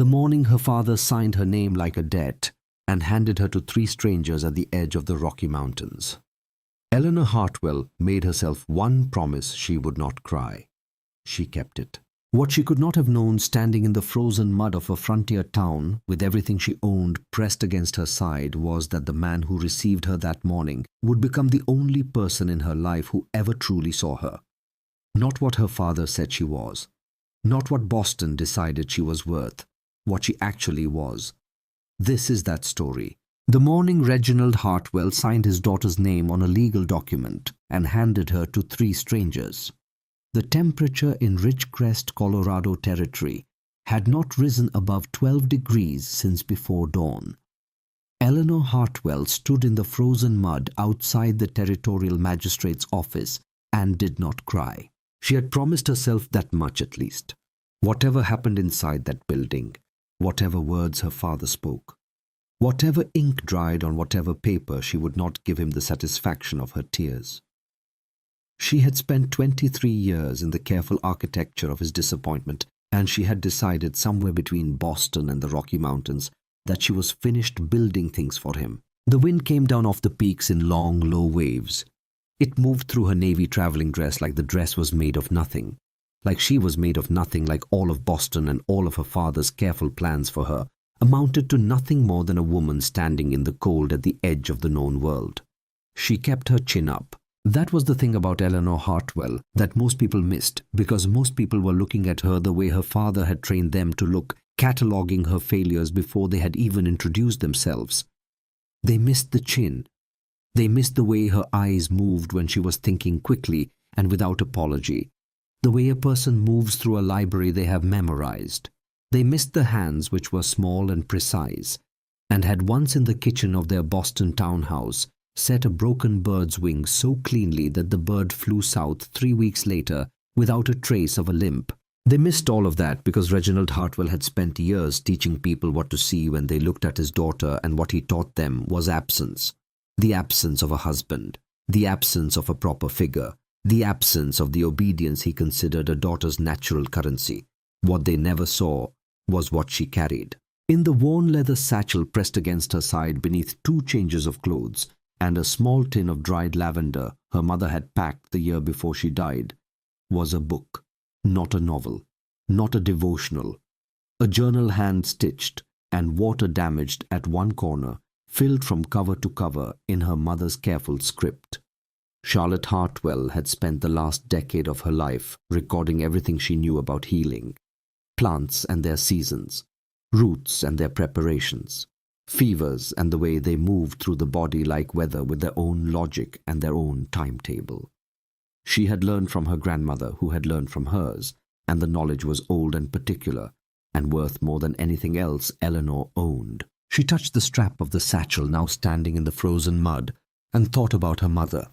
The morning her father signed her name like a debt and handed her to 3 strangers at the edge of the Rocky Mountains. Eleanor Hartwell made herself one promise: she would not cry. She kept it. What she could not have known standing in the frozen mud of a frontier town with everything she owned pressed against her side was that the man who received her that morning would become the only person in her life who ever truly saw her. Not what her father said she was. Not what Boston decided she was worth. What she actually was. This is that story. The morning Reginald Hartwell signed his daughter's name on a legal document and handed her to 3 strangers. The temperature in Ridgecrest, Colorado territory had not risen above 12 degrees since before dawn. Eleanor Hartwell stood in the frozen mud outside the territorial magistrate's office and did not cry. She had promised herself that much at least. Whatever happened inside that building, whatever words her father spoke, whatever ink dried on whatever paper, she would not give him the satisfaction of her tears. She had spent 23 years in the careful architecture of his disappointment, and she had decided somewhere between Boston and the Rocky Mountains that she was finished building things for him. The wind came down off the peaks in long, low waves. It moved through her navy traveling dress like the dress was made of nothing, like she was made of nothing, like all of Boston and all of her father's careful plans for her amounted to nothing more than a woman standing in the cold at the edge of the known world. She kept her chin up. That was the thing about Eleanor Hartwell that most people missed, because most people were looking at her the way her father had trained them to look, cataloguing her failures before they had even introduced themselves. They missed the chin. They missed the way her eyes moved when she was thinking quickly and without apology, the way a person moves through a library they have memorized. They missed the hands, which were small and precise, and had once in the kitchen of their Boston townhouse set a broken bird's wing so cleanly that the bird flew south 3 weeks later without a trace of a limp. They missed all of that because Reginald Hartwell had spent years teaching people what to see when they looked at his daughter, and what he taught them was absence. The absence of a husband, the absence of a proper figure, the absence of the obedience he considered a daughter's natural currency. What they never saw was what she carried. In the worn leather satchel pressed against her side beneath 2 changes of clothes, and a small tin of dried lavender her mother had packed the year before she died, was a book, not a novel, not a devotional, a journal hand-stitched and water-damaged at one corner, filled from cover to cover in her mother's careful script. Charlotte Hartwell had spent the last decade of her life recording everything she knew about healing, plants and their seasons, roots and their preparations, fevers and the way they moved through the body like weather with their own logic and their own timetable. She had learned from her grandmother, who had learned from hers, and the knowledge was old and particular, and worth more than anything else Eleanor owned. She touched the strap of the satchel now standing in the frozen mud, and thought about her mother.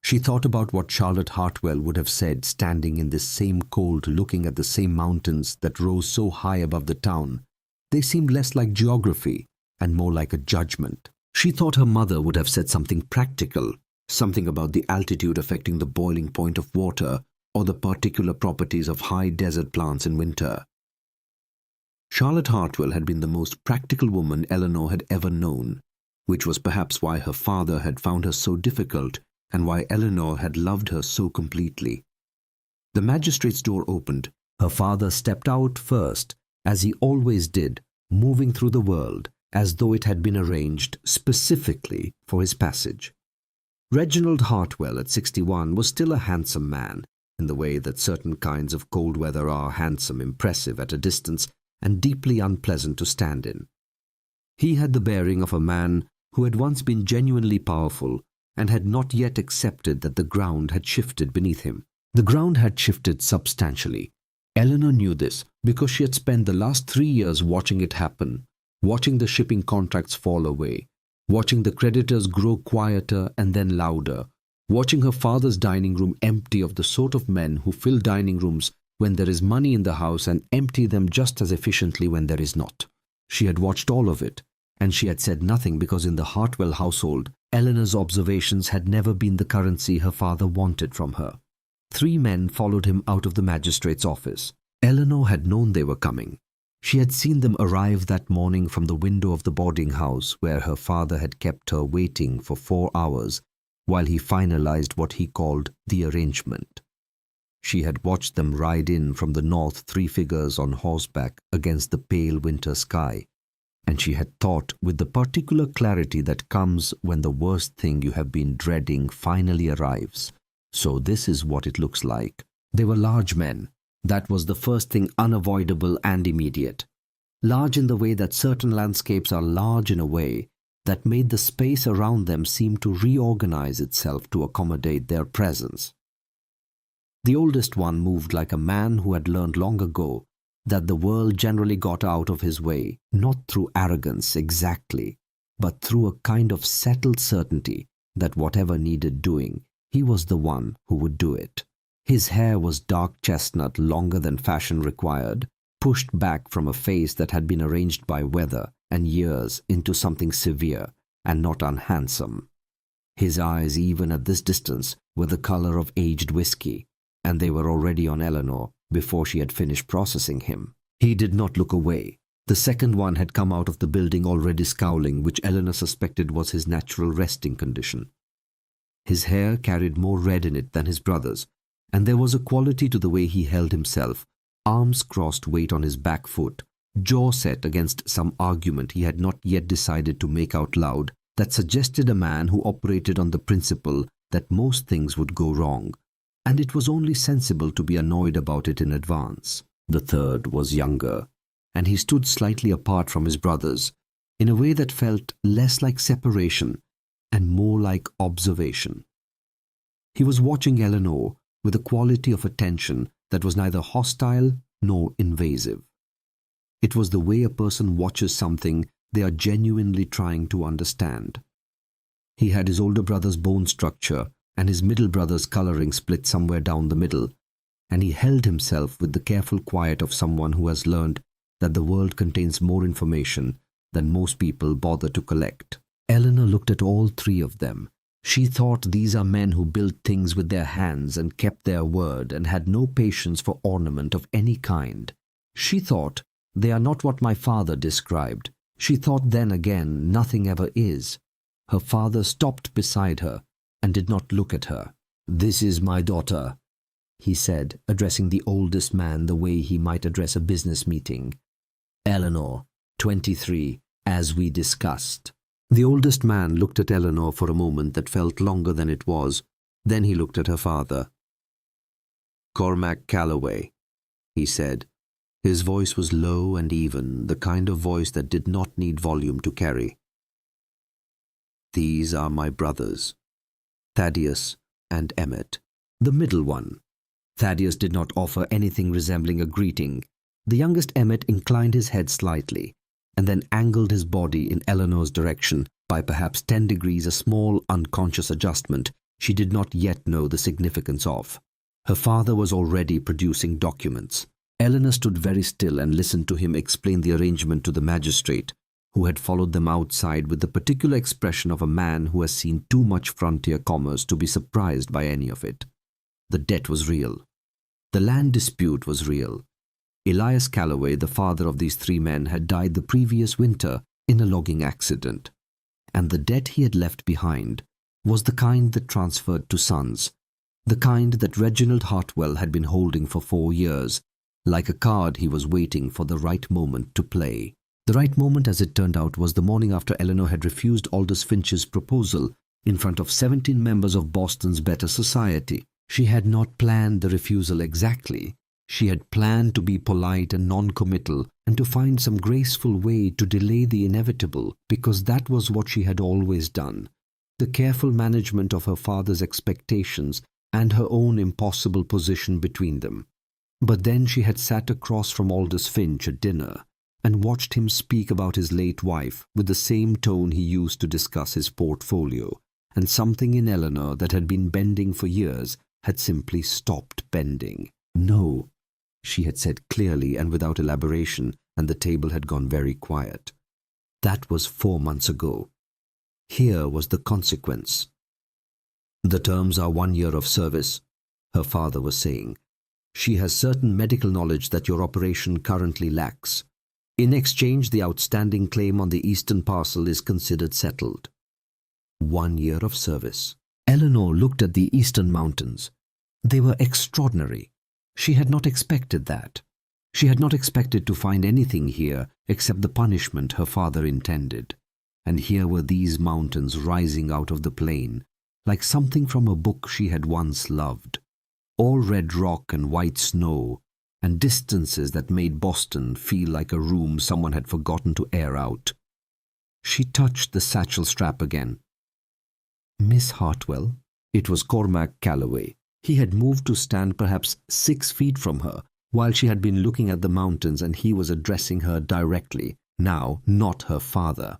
She thought about what Charlotte Hartwell would have said standing in this same cold, looking at the same mountains that rose so high above the town. They seemed less like geography and more like a judgment. She thought her mother would have said something practical, something about the altitude affecting the boiling point of water or the particular properties of high desert plants in winter. Charlotte Hartwell had been the most practical woman Eleanor had ever known, which was perhaps why her father had found her so difficult and why Eleanor had loved her so completely. The magistrate's door opened. Her father stepped out first, as he always did, moving through the world as though it had been arranged specifically for his passage. Reginald Hartwell at 61 was still a handsome man, in the way that certain kinds of cold weather are handsome, impressive at a distance, and deeply unpleasant to stand in. He had the bearing of a man who had once been genuinely powerful and had not yet accepted that the ground had shifted beneath him. The ground had shifted substantially. Eleanor knew this because she had spent the last 3 years watching it happen, watching the shipping contracts fall away, watching the creditors grow quieter and then louder, watching her father's dining room empty of the sort of men who fill dining rooms when there is money in the house and empty them just as efficiently when there is not. She had watched all of it, and she had said nothing because in the Hartwell household, Eleanor's observations had never been the currency her father wanted from her. 3 men followed him out of the magistrate's office. Eleanor had known they were coming. She had seen them arrive that morning from the window of the boarding house where her father had kept her waiting for 4 hours while he finalized what he called the arrangement. She had watched them ride in from the north, 3 figures on horseback against the pale winter sky, and she had thought with the particular clarity that comes when the worst thing you have been dreading finally arrives. So this is what it looks like. They were large men. That was the first thing, unavoidable and immediate. Large in the way that certain landscapes are large in a way that made the space around them seem to reorganize itself to accommodate their presence. The oldest one moved like a man who had learned long ago that the world generally got out of his way, not through arrogance exactly, but through a kind of settled certainty that whatever needed doing, he was the one who would do it. His hair was dark chestnut, longer than fashion required, pushed back from a face that had been arranged by weather and years into something severe and not unhandsome. His eyes, even at this distance, were the color of aged whiskey, and they were already on Eleanor before she had finished processing him. He did not look away. The second one had come out of the building already scowling, which Eleanor suspected was his natural resting condition. His hair carried more red in it than his brother's, and there was a quality to the way he held himself, arms crossed, weight on his back foot, jaw set against some argument he had not yet decided to make out loud, that suggested a man who operated on the principle that most things would go wrong, and it was only sensible to be annoyed about it in advance. The third was younger, and he stood slightly apart from his brothers, in a way that felt less like separation and more like observation. He was watching Eleanor with a quality of attention that was neither hostile nor invasive. It was the way a person watches something they are genuinely trying to understand. He had his older brother's bone structure and his middle brother's coloring split somewhere down the middle, and he held himself with the careful quiet of someone who has learned that the world contains more information than most people bother to collect. Eleanor looked at all 3 of them. She thought these are men who built things with their hands and kept their word and had no patience for ornament of any kind. She thought, they are not what my father described. She thought then again, nothing ever is. Her father stopped beside her and did not look at her. "This is my daughter," he said, addressing the oldest man the way he might address a business meeting. "Eleanor, 23, as we discussed." The oldest man looked at Eleanor for a moment that felt longer than it was. Then he looked at her father. "Cormac Calloway," he said. His voice was low and even, the kind of voice that did not need volume to carry. "These are my brothers, Thaddeus and Emmett." The middle one. Thaddeus did not offer anything resembling a greeting. The youngest Emmett inclined his head slightly, and then angled his body in Eleanor's direction by perhaps 10 degrees, a small unconscious adjustment she did not yet know the significance of. Her father was already producing documents. Eleanor stood very still and listened to him explain the arrangement to the magistrate, who had followed them outside with the particular expression of a man who has seen too much frontier commerce to be surprised by any of it. The debt was real. The land dispute was real. Elias Calloway, the father of these 3 men, had died the previous winter in a logging accident, and the debt he had left behind was the kind that transferred to sons, the kind that Reginald Hartwell had been holding for 4 years, like a card he was waiting for the right moment to play. The right moment, as it turned out, was the morning after Eleanor had refused Aldous Finch's proposal in front of 17 members of Boston's better society. She had not planned the refusal exactly. She had planned to be polite and non-committal and to find some graceful way to delay the inevitable, because that was what she had always done. The careful management of her father's expectations and her own impossible position between them. But then she had sat across from Aldous Finch at dinner and watched him speak about his late wife with the same tone he used to discuss his portfolio, and something in Eleanor that had been bending for years had simply stopped bending. "No," she had said clearly and without elaboration, and the table had gone very quiet. That was 4 months ago. Here was the consequence. "The terms are 1 year of service," her father was saying. "She has certain medical knowledge that your operation currently lacks. In exchange, the outstanding claim on the eastern parcel is considered settled. 1 year of service. Eleanor looked at the eastern mountains. They were extraordinary. She had not expected that. She had not expected to find anything here except the punishment her father intended. And here were these mountains rising out of the plain, like something from a book she had once loved. All red rock and white snow, and distances that made Boston feel like a room someone had forgotten to air out. She touched the satchel strap again. Miss Hartwell? It was Cormac Calloway. He had moved to stand perhaps 6 feet from her, while she had been looking at the mountains, and he was addressing her directly, now not her father.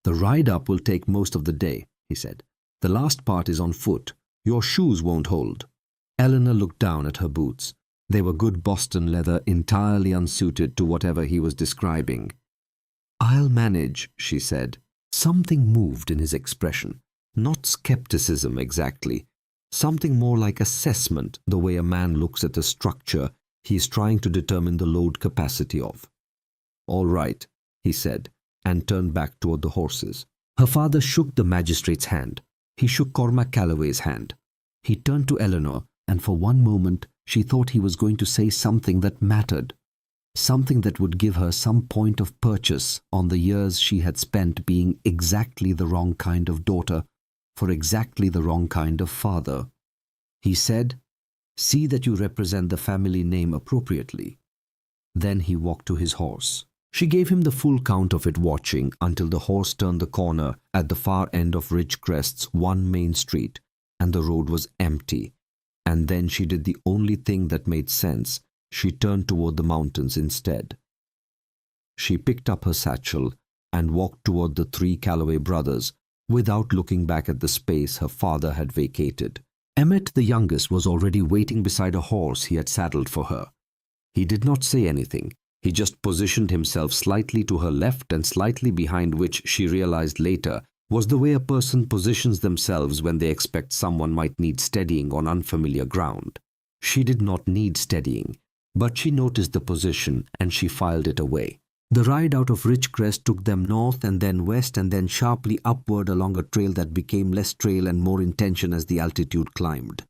"The ride up will take most of the day," he said. "The last part is on foot. Your shoes won't hold." Eleanor looked down at her boots. They were good Boston leather, entirely unsuited to whatever he was describing. "I'll manage," she said. Something moved in his expression. Not skepticism exactly. Something more like assessment, the way a man looks at a structure he is trying to determine the load capacity of. "All right," he said, and turned back toward the horses. Her father shook the magistrate's hand. He shook Cormac Calloway's hand. He turned to Eleanor, and for one moment she thought he was going to say something that mattered, something that would give her some point of purchase on the years she had spent being exactly the wrong kind of daughter for exactly the wrong kind of father. He said, "See that you represent the family name appropriately." Then he walked to his horse. She gave him the full count of it, watching until the horse turned the corner at the far end of Ridgecrest's one main street, and the road was empty. And then she did the only thing that made sense. She turned toward the mountains instead. She picked up her satchel and walked toward the 3 Calloway brothers, without looking back at the space her father had vacated. Emmett, the youngest, was already waiting beside a horse he had saddled for her. He did not say anything. He just positioned himself slightly to her left and slightly behind, which she realized later was the way a person positions themselves when they expect someone might need steadying on unfamiliar ground. She did not need steadying, but she noticed the position and she filed it away. The ride out of Ridgecrest took them north and then west and then sharply upward along a trail that became less trail and more intention as the altitude climbed.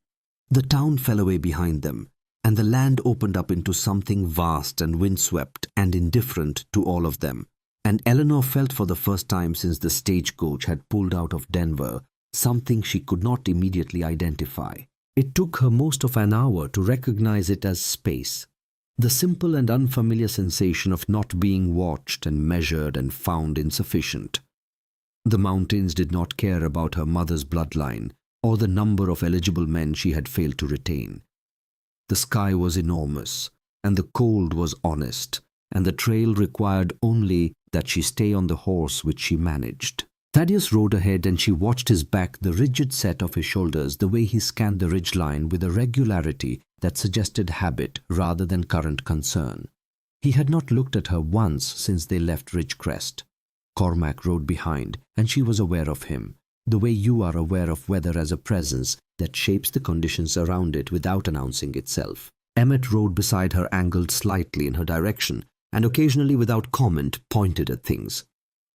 The town fell away behind them, and the land opened up into something vast and windswept and indifferent to all of them. And Eleanor felt for the first time since the stagecoach had pulled out of Denver something she could not immediately identify. It took her most of an hour to recognize it as space. The simple and unfamiliar sensation of not being watched and measured and found insufficient. The mountains did not care about her mother's bloodline or the number of eligible men she had failed to retain. The sky was enormous, and the cold was honest, and the trail required only that she stay on the horse, which she managed. Thaddeus rode ahead, and she watched his back, the rigid set of his shoulders, the way he scanned the ridgeline with a regularity that suggested habit rather than current concern. He had not looked at her once since they left Ridgecrest. Cormac rode behind, and she was aware of him, the way you are aware of weather as a presence that shapes the conditions around it without announcing itself. Emmett rode beside her, angled slightly in her direction, and occasionally without comment pointed at things.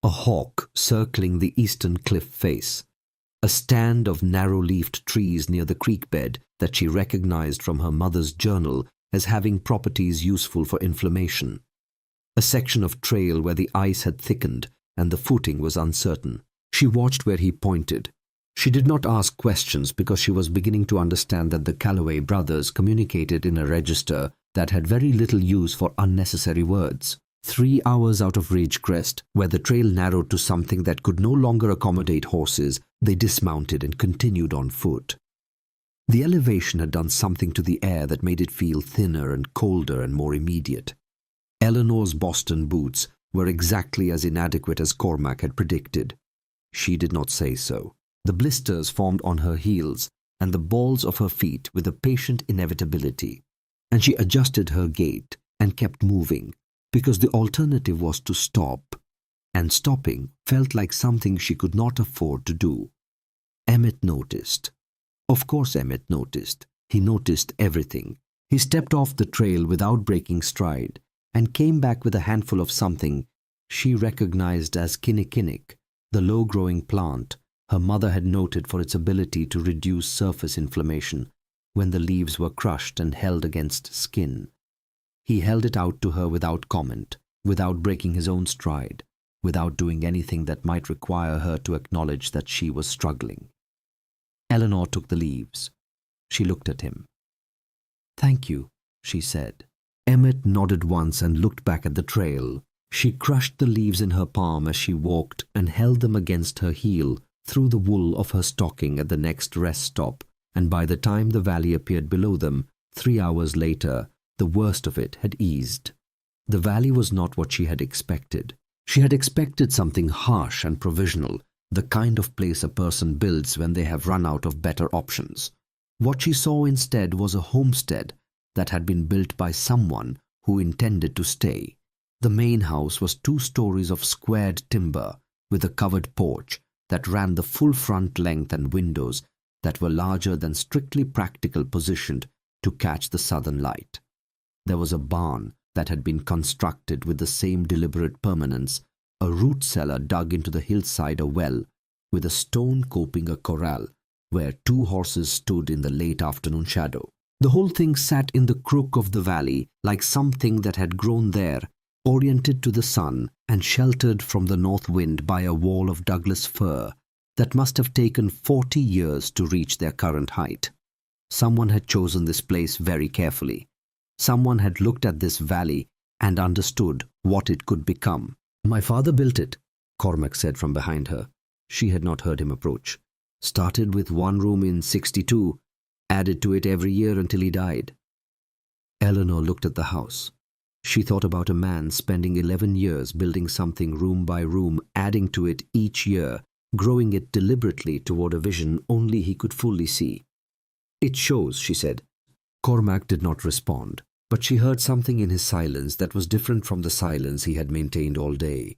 A hawk circling the eastern cliff face. A stand of narrow-leafed trees near the creek bed that she recognized from her mother's journal as having properties useful for inflammation. A section of trail where the ice had thickened and the footing was uncertain. She watched where he pointed. She did not ask questions because she was beginning to understand that the Calloway brothers communicated in a register that had very little use for unnecessary words. 3 hours out of Ridgecrest, where the trail narrowed to something that could no longer accommodate horses, they dismounted and continued on foot. The elevation had done something to the air that made it feel thinner and colder and more immediate. Eleanor's Boston boots were exactly as inadequate as Cormac had predicted. She did not say so. The blisters formed on her heels and the balls of her feet with a patient inevitability, and she adjusted her gait and kept moving, because the alternative was to stop, and stopping felt like something she could not afford to do. Emmett noticed. Of course Emmett noticed. He noticed everything. He stepped off the trail without breaking stride, and came back with a handful of something she recognized as kinnikinnick, the low-growing plant her mother had noted for its ability to reduce surface inflammation when the leaves were crushed and held against skin. He held it out to her without comment, without breaking his own stride, without doing anything that might require her to acknowledge that she was struggling. Eleanor took the leaves. She looked at him. "Thank you," she said. Emmett nodded once and looked back at the trail. She crushed the leaves in her palm as she walked and held them against her heel through the wool of her stocking at the next rest stop, and by the time the valley appeared below them, 3 hours later, the worst of it had eased. The valley was not what she had expected. She had expected something harsh and provisional, the kind of place a person builds when they have run out of better options. What she saw instead was a homestead that had been built by someone who intended to stay. The main house was 2 stories of squared timber with a covered porch that ran the full front length and windows that were larger than strictly practical positioned to catch the southern light. There was a barn that had been constructed with the same deliberate permanence, a root cellar dug into the hillside, a well, with a stone coping a corral, where 2 horses stood in the late afternoon shadow. The whole thing sat in the crook of the valley like something that had grown there, oriented to the sun and sheltered from the north wind by a wall of Douglas fir that must have taken 40 years to reach their current height. Someone had chosen this place very carefully. Someone had looked at this valley and understood what it could become. "My father built it," Cormac said from behind her. She had not heard him approach. "Started with 1 room in 62, added to it every year until he died." Eleanor looked at the house. She thought about a man spending 11 years building something room by room, adding to it each year, growing it deliberately toward a vision only he could fully see. "It shows," she said. Cormac did not respond, but she heard something in his silence that was different from the silence he had maintained all day.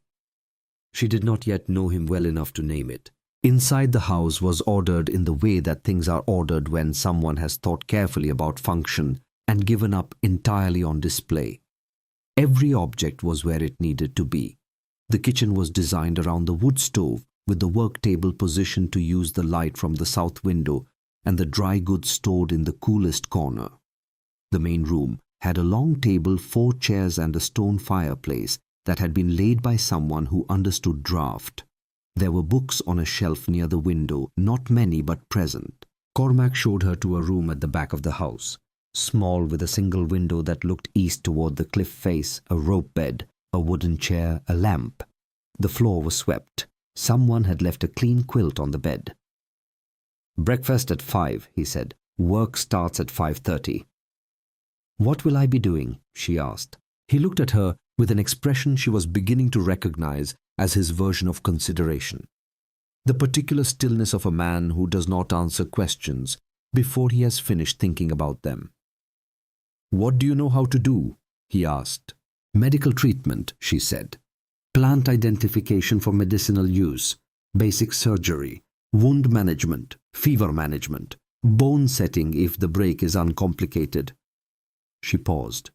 She did not yet know him well enough to name it. Inside the house was ordered in the way that things are ordered when someone has thought carefully about function and given up entirely on display. Every object was where it needed to be. The kitchen was designed around the wood stove, with the work table positioned to use the light from the south window and the dry goods stored in the coolest corner. The main room had a long table, 4 chairs and a stone fireplace that had been laid by someone who understood draft. There were books on a shelf near the window, not many but present. Cormac showed her to a room at the back of the house, small, with a single window that looked east toward the cliff face, a rope bed, a wooden chair, a lamp. The floor was swept. Someone had left a clean quilt on the bed. "Breakfast at 5, he said. "Work starts at 5:30. "What will I be doing?" she asked. He looked at her with an expression she was beginning to recognize as his version of consideration. The particular stillness of a man who does not answer questions before he has finished thinking about them. "What do you know how to do?" he asked. "Medical treatment," she said. "Plant identification for medicinal use, basic surgery, wound management, fever management, bone setting if the break is uncomplicated." She paused.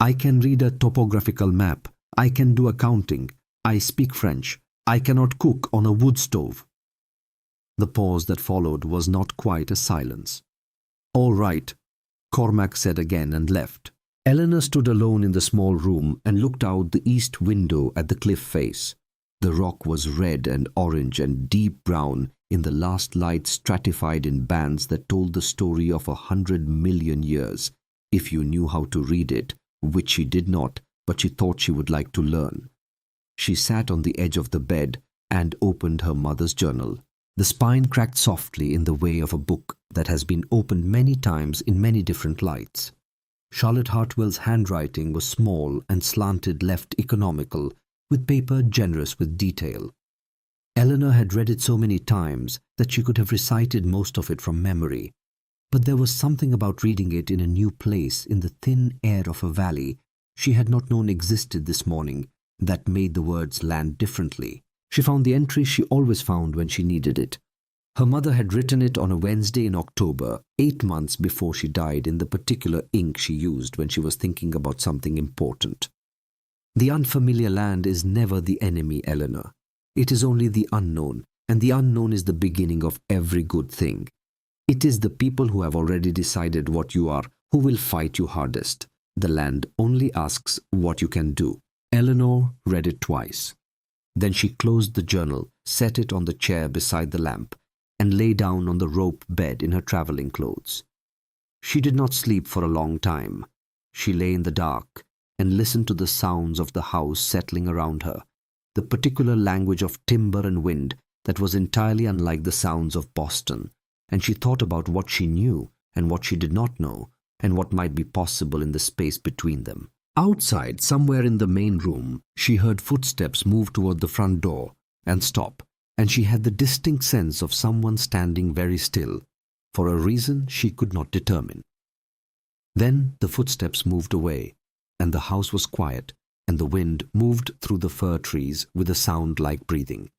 "I can read a topographical map. I can do accounting. I speak French. I cannot cook on a wood stove." The pause that followed was not quite a silence. "All right," Cormac said again and left. Eleanor stood alone in the small room and looked out the east window at the cliff face. The rock was red and orange and deep brown in the last light, stratified in bands that told the story of 100 million years, if you knew how to read it, which she did not, but she thought she would like to learn. She sat on the edge of the bed and opened her mother's journal. The spine cracked softly in the way of a book that has been opened many times in many different lights. Charlotte Hartwell's handwriting was small and slanted left, economical, with paper generous with detail. Eleanor had read it so many times that she could have recited most of it from memory, but there was something about reading it in a new place, in the thin air of a valley she had not known existed this morning, that made the words land differently. She found the entry she always found when she needed it. Her mother had written it on a Wednesday in October, 8 months before she died, in the particular ink she used when she was thinking about something important. The unfamiliar land is never the enemy, Eleanor. It is only the unknown, and the unknown is the beginning of every good thing. It is the people who have already decided what you are who will fight you hardest. The land only asks what you can do. Eleanor read it twice. Then she closed the journal, set it on the chair beside the lamp, and lay down on the rope bed in her traveling clothes. She did not sleep for a long time. She lay in the dark and listened to the sounds of the house settling around her, the particular language of timber and wind that was entirely unlike the sounds of Boston, and she thought about what she knew and what she did not know, and what might be possible in the space between them. Outside, somewhere in the main room, she heard footsteps move toward the front door and stop, and she had the distinct sense of someone standing very still, for a reason she could not determine. Then the footsteps moved away, and the house was quiet, and the wind moved through the fir trees with a sound like breathing.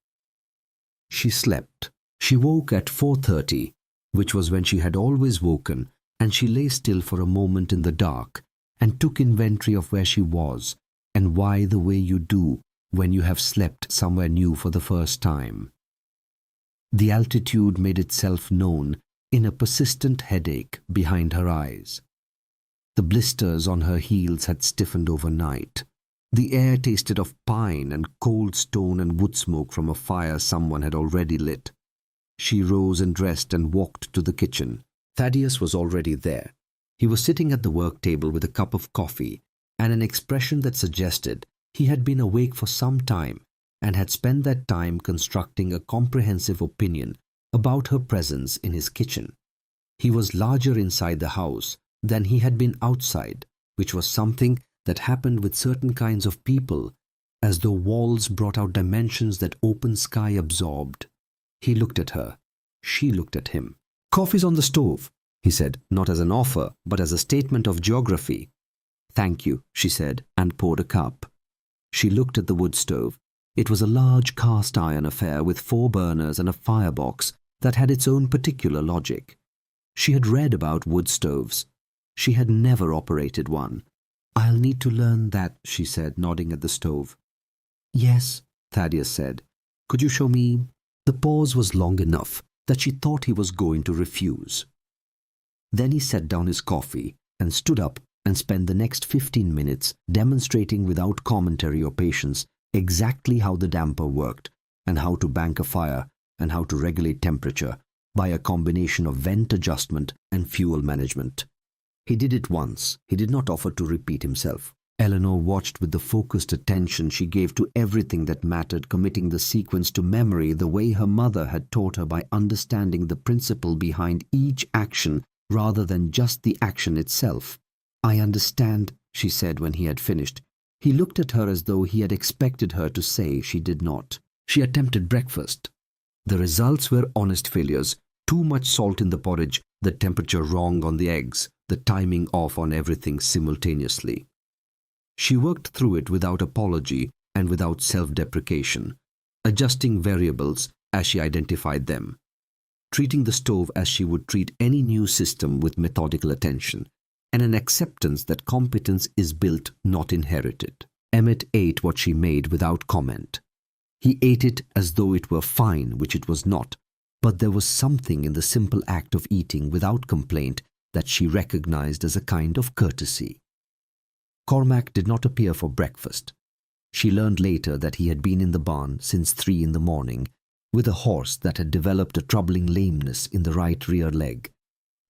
She slept. She woke at 4:30, which was when she had always woken, and she lay still for a moment in the dark and took inventory of where she was and why, the way you do when you have slept somewhere new for the first time. The altitude made itself known in a persistent headache behind her eyes. The blisters on her heels had stiffened overnight. The air tasted of pine and cold stone and wood smoke from a fire someone had already lit. She rose and dressed and walked to the kitchen. Thaddeus was already there. He was sitting at the work table with a cup of coffee and an expression that suggested he had been awake for some time and had spent that time constructing a comprehensive opinion about her presence in his kitchen. He was larger inside the house than he had been outside, which was something that happened with certain kinds of people, as though walls brought out dimensions that open sky absorbed. He looked at her. She looked at him. "Coffee's on the stove," he said, not as an offer, but as a statement of geography. "Thank you," she said, and poured a cup. She looked at the wood stove. It was a large cast-iron affair with 4 burners and a firebox that had its own particular logic. She had read about wood stoves. She had never operated one. "I'll need to learn that," she said, nodding at the stove. "Yes," Thaddeus said. "Could you show me?" The pause was long enough that she thought he was going to refuse. Then he set down his coffee and stood up and spent the next 15 minutes demonstrating without commentary or patience exactly how the damper worked and how to bank a fire and how to regulate temperature by a combination of vent adjustment and fuel management. He did it once. He did not offer to repeat himself. Eleanor watched with the focused attention she gave to everything that mattered, committing the sequence to memory the way her mother had taught her, by understanding the principle behind each action rather than just the action itself. "I understand," she said when he had finished. He looked at her as though he had expected her to say she did not. She attempted breakfast. The results were honest failures. Too much salt in the porridge, the temperature wrong on the eggs, the timing off on everything simultaneously. She worked through it without apology and without self-deprecation, adjusting variables as she identified them, treating the stove as she would treat any new system with methodical attention, and an acceptance that competence is built, not inherited. Emmett ate what she made without comment. He ate it as though it were fine, which it was not, but there was something in the simple act of eating without complaint that she recognized as a kind of courtesy. Cormac did not appear for breakfast. She learned later that he had been in the barn since 3 in the morning with a horse that had developed a troubling lameness in the right rear leg.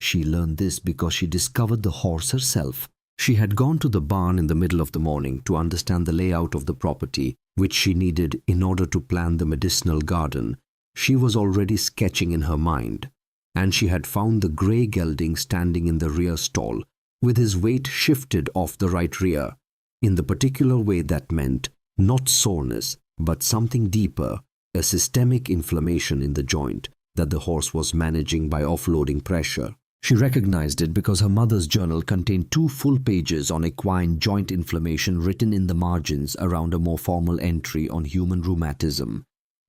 She learned this because she discovered the horse herself. She had gone to the barn in the middle of the morning to understand the layout of the property, which she needed in order to plan the medicinal garden. She was already sketching in her mind, and she had found the grey gelding standing in the rear stall, with his weight shifted off the right rear, in the particular way that meant not soreness, but something deeper, a systemic inflammation in the joint that the horse was managing by offloading pressure. She recognized it because her mother's journal contained 2 full pages on equine joint inflammation written in the margins around a more formal entry on human rheumatism,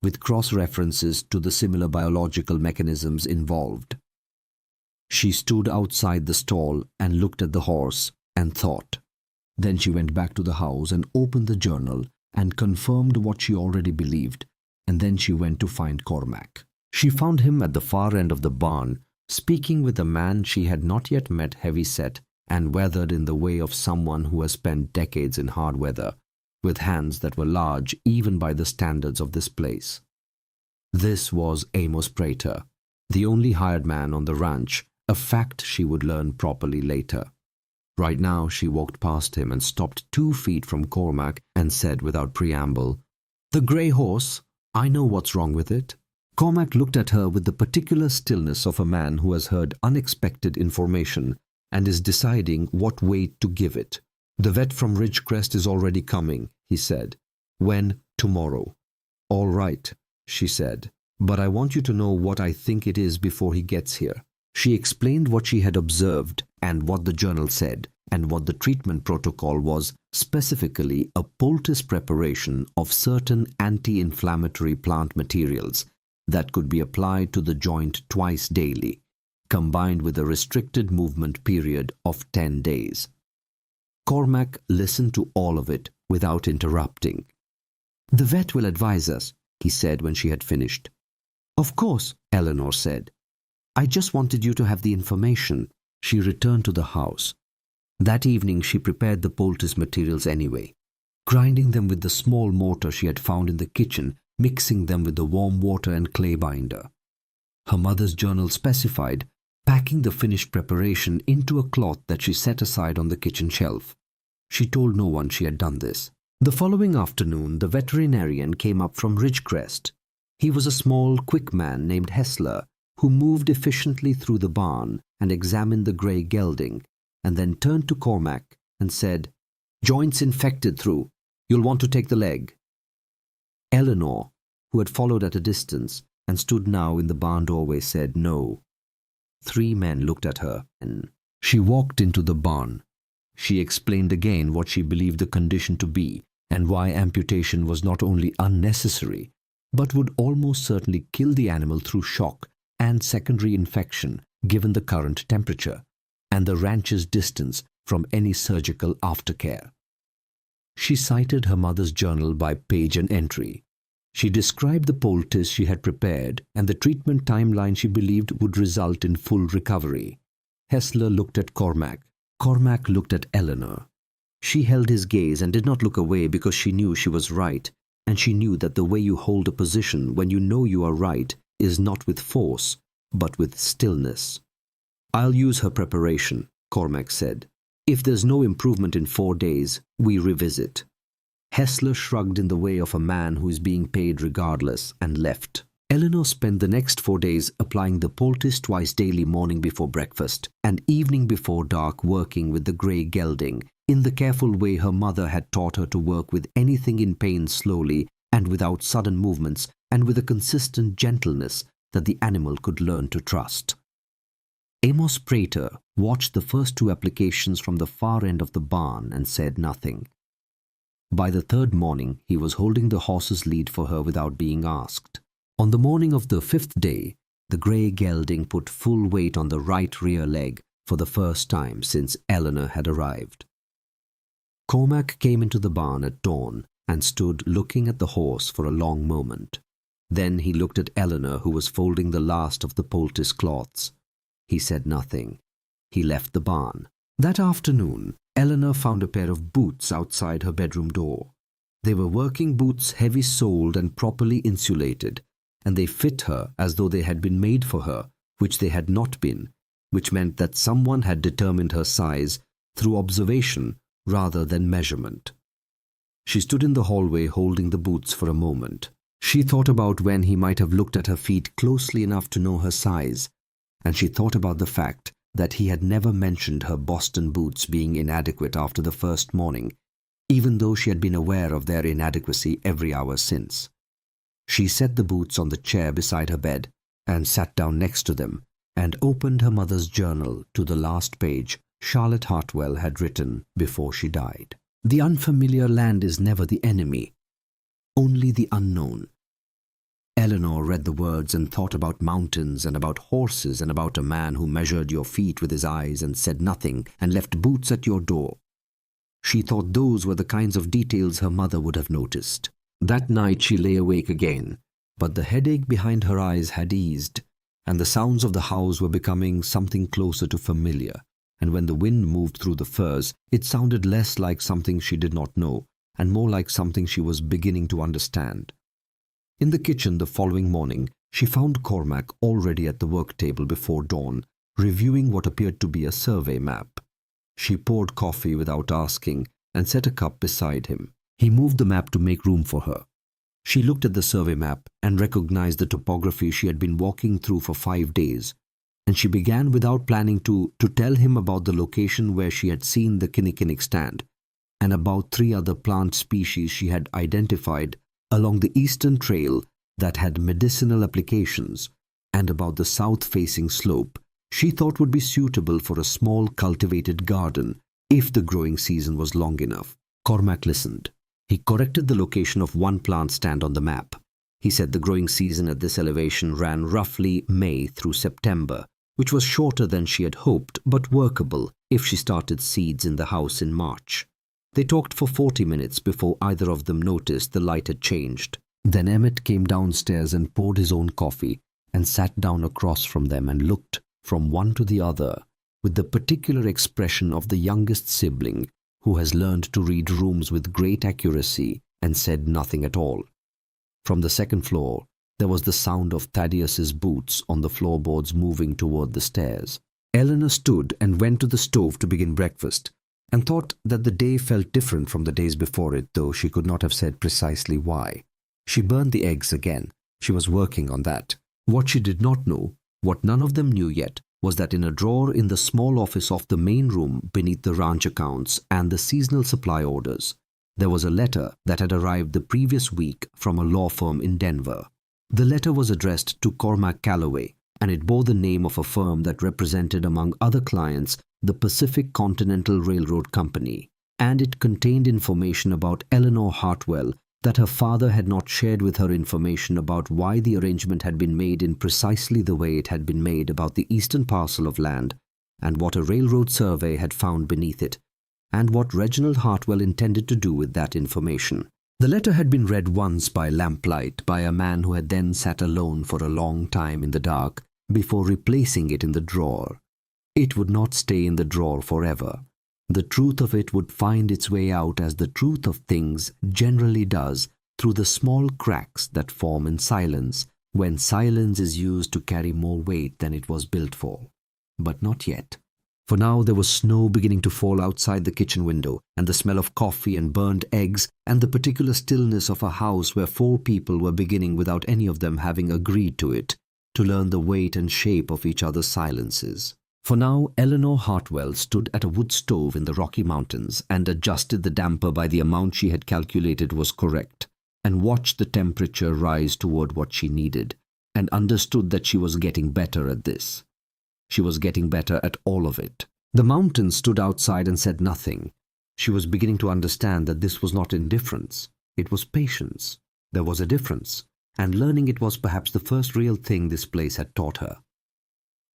with cross-references to the similar biological mechanisms involved. She stood outside the stall and looked at the horse and thought. Then she went back to the house and opened the journal and confirmed what she already believed, and then she went to find Cormac. She found him at the far end of the barn, speaking with a man she had not yet met, heavy-set and weathered in the way of someone who has spent decades in hard weather, with hands that were large even by the standards of this place. This was Amos Prater, the only hired man on the ranch, a fact she would learn properly later. Right now she walked past him and stopped 2 feet from Cormac and said without preamble, "The grey horse, I know what's wrong with it." Cormac looked at her with the particular stillness of a man who has heard unexpected information and is deciding what weight to give it. "The vet from Ridgecrest is already coming," he said. "When? Tomorrow." "All right," she said, "but I want you to know what I think it is before he gets here." She explained what she had observed and what the journal said, and what the treatment protocol was, specifically a poultice preparation of certain anti-inflammatory plant materials that could be applied to the joint twice daily, combined with a restricted movement period of 10 days. Cormac listened to all of it without interrupting. "The vet will advise us," he said when she had finished. "Of course," Eleanor said. "I just wanted you to have the information." She returned to the house. That evening she prepared the poultice materials anyway, grinding them with the small mortar she had found in the kitchen, mixing them with the warm water and clay binder. Her mother's journal specified packing the finished preparation into a cloth that she set aside on the kitchen shelf. She told no one she had done this. The following afternoon the veterinarian came up from Ridgecrest. He was a small, quick man named Hessler, who moved efficiently through the barn and examined the grey gelding, and then turned to Cormac and said, "Joints infected through. You'll want to take the leg." Eleanor, who had followed at a distance and stood now in the barn doorway, said no. 3 men looked at her, and she walked into the barn. She explained again what she believed the condition to be and why amputation was not only unnecessary, but would almost certainly kill the animal through shock and secondary infection given the current temperature and the ranch's distance from any surgical aftercare. She cited her mother's journal by page and entry. She described the poultice she had prepared and the treatment timeline she believed would result in full recovery. Hessler looked at Cormac. Cormac looked at Eleanor. She held his gaze and did not look away because she knew she was right, and she knew that the way you hold a position when you know you are right is not with force, but with stillness. "I'll use her preparation," Cormac said. "If there's no improvement in 4 days, we revisit." Hessler shrugged in the way of a man who is being paid regardless and left. Eleanor spent the next 4 days applying the poultice twice daily, morning before breakfast and evening before dark, working with the grey gelding in the careful way her mother had taught her to work with anything in pain, slowly and without sudden movements, and with a consistent gentleness that the animal could learn to trust. Amos Prater watched the first 2 applications from the far end of the barn and said nothing. By the 3rd morning, he was holding the horse's lead for her without being asked. On the morning of the 5th day, the grey gelding put full weight on the right rear leg for the first time since Eleanor had arrived. Cormac came into the barn at dawn and stood looking at the horse for a long moment. Then he looked at Eleanor, who was folding the last of the poultice cloths. He said nothing. He left the barn. That afternoon, Eleanor found a pair of boots outside her bedroom door. They were working boots, heavy-soled and properly insulated, and they fit her as though they had been made for her, which they had not been, which meant that someone had determined her size through observation rather than measurement. She stood in the hallway holding the boots for a moment. She thought about when he might have looked at her feet closely enough to know her size, and she thought about the fact that he had never mentioned her Boston boots being inadequate after the first morning, even though she had been aware of their inadequacy every hour since. She set the boots on the chair beside her bed and sat down next to them and opened her mother's journal to the last page Charlotte Hartwell had written before she died. "The unfamiliar land is never the enemy, only the unknown. Eleanor read the words and thought about mountains and about horses and about a man who measured your feet with his eyes and said nothing and left boots at your door. She thought those were the kinds of details her mother would have noticed. That night she lay awake again, but the headache behind her eyes had eased, and the sounds of the house were becoming something closer to familiar, and when the wind moved through the firs, it sounded less like something she did not know, and more like something she was beginning to understand. In the kitchen the following morning, she found Cormac already at the work table before dawn, reviewing what appeared to be a survey map. She poured coffee without asking and set a cup beside him. He moved the map to make room for her. She looked at the survey map and recognized the topography she had been walking through for 5 days, and she began without planning to tell him about the location where she had seen the kinnikinnick stand, and about 3 other plant species she had identified along the eastern trail that had medicinal applications, and about the south-facing slope she thought would be suitable for a small cultivated garden if the growing season was long enough. Cormac listened. He corrected the location of one plant stand on the map. He said the growing season at this elevation ran roughly May through September, which was shorter than she had hoped, but workable if she started seeds in the house in March. They talked for 40 minutes before either of them noticed the light had changed. Then Emmett came downstairs and poured his own coffee and sat down across from them and looked from one to the other with the particular expression of the youngest sibling who has learned to read rooms with great accuracy and said nothing at all. From the second floor, there was the sound of Thaddeus's boots on the floorboards moving toward the stairs. Eleanor stood and went to the stove to begin breakfast, and thought that the day felt different from the days before it, though she could not have said precisely why. She burned the eggs again. She was working on that. What she did not know, what none of them knew yet, was that in a drawer in the small office of the main room beneath the ranch accounts and the seasonal supply orders, there was a letter that had arrived the previous week from a law firm in Denver. The letter was addressed to Cormac Calloway, and it bore the name of a firm that represented among other clients the Pacific Continental Railroad Company, and it contained information about Eleanor Hartwell that her father had not shared with her, information about why the arrangement had been made in precisely the way it had been made about the eastern parcel of land, and what a railroad survey had found beneath it, and what Reginald Hartwell intended to do with that information. The letter had been read once by lamplight by a man who had then sat alone for a long time in the dark before replacing it in the drawer. It would not stay in the drawer forever. The truth of it would find its way out, as the truth of things generally does, through the small cracks that form in silence when silence is used to carry more weight than it was built for. But not yet. For now there was snow beginning to fall outside the kitchen window, and the smell of coffee and burned eggs, and the particular stillness of a house where 4 people were beginning, without any of them having agreed to it, to learn the weight and shape of each other's silences. For now Eleanor Hartwell stood at a wood stove in the Rocky Mountains and adjusted the damper by the amount she had calculated was correct, and watched the temperature rise toward what she needed, and understood that she was getting better at this. She was getting better at all of it. The mountains stood outside and said nothing. She was beginning to understand that this was not indifference. It was patience. There was a difference, and learning it was perhaps the first real thing this place had taught her.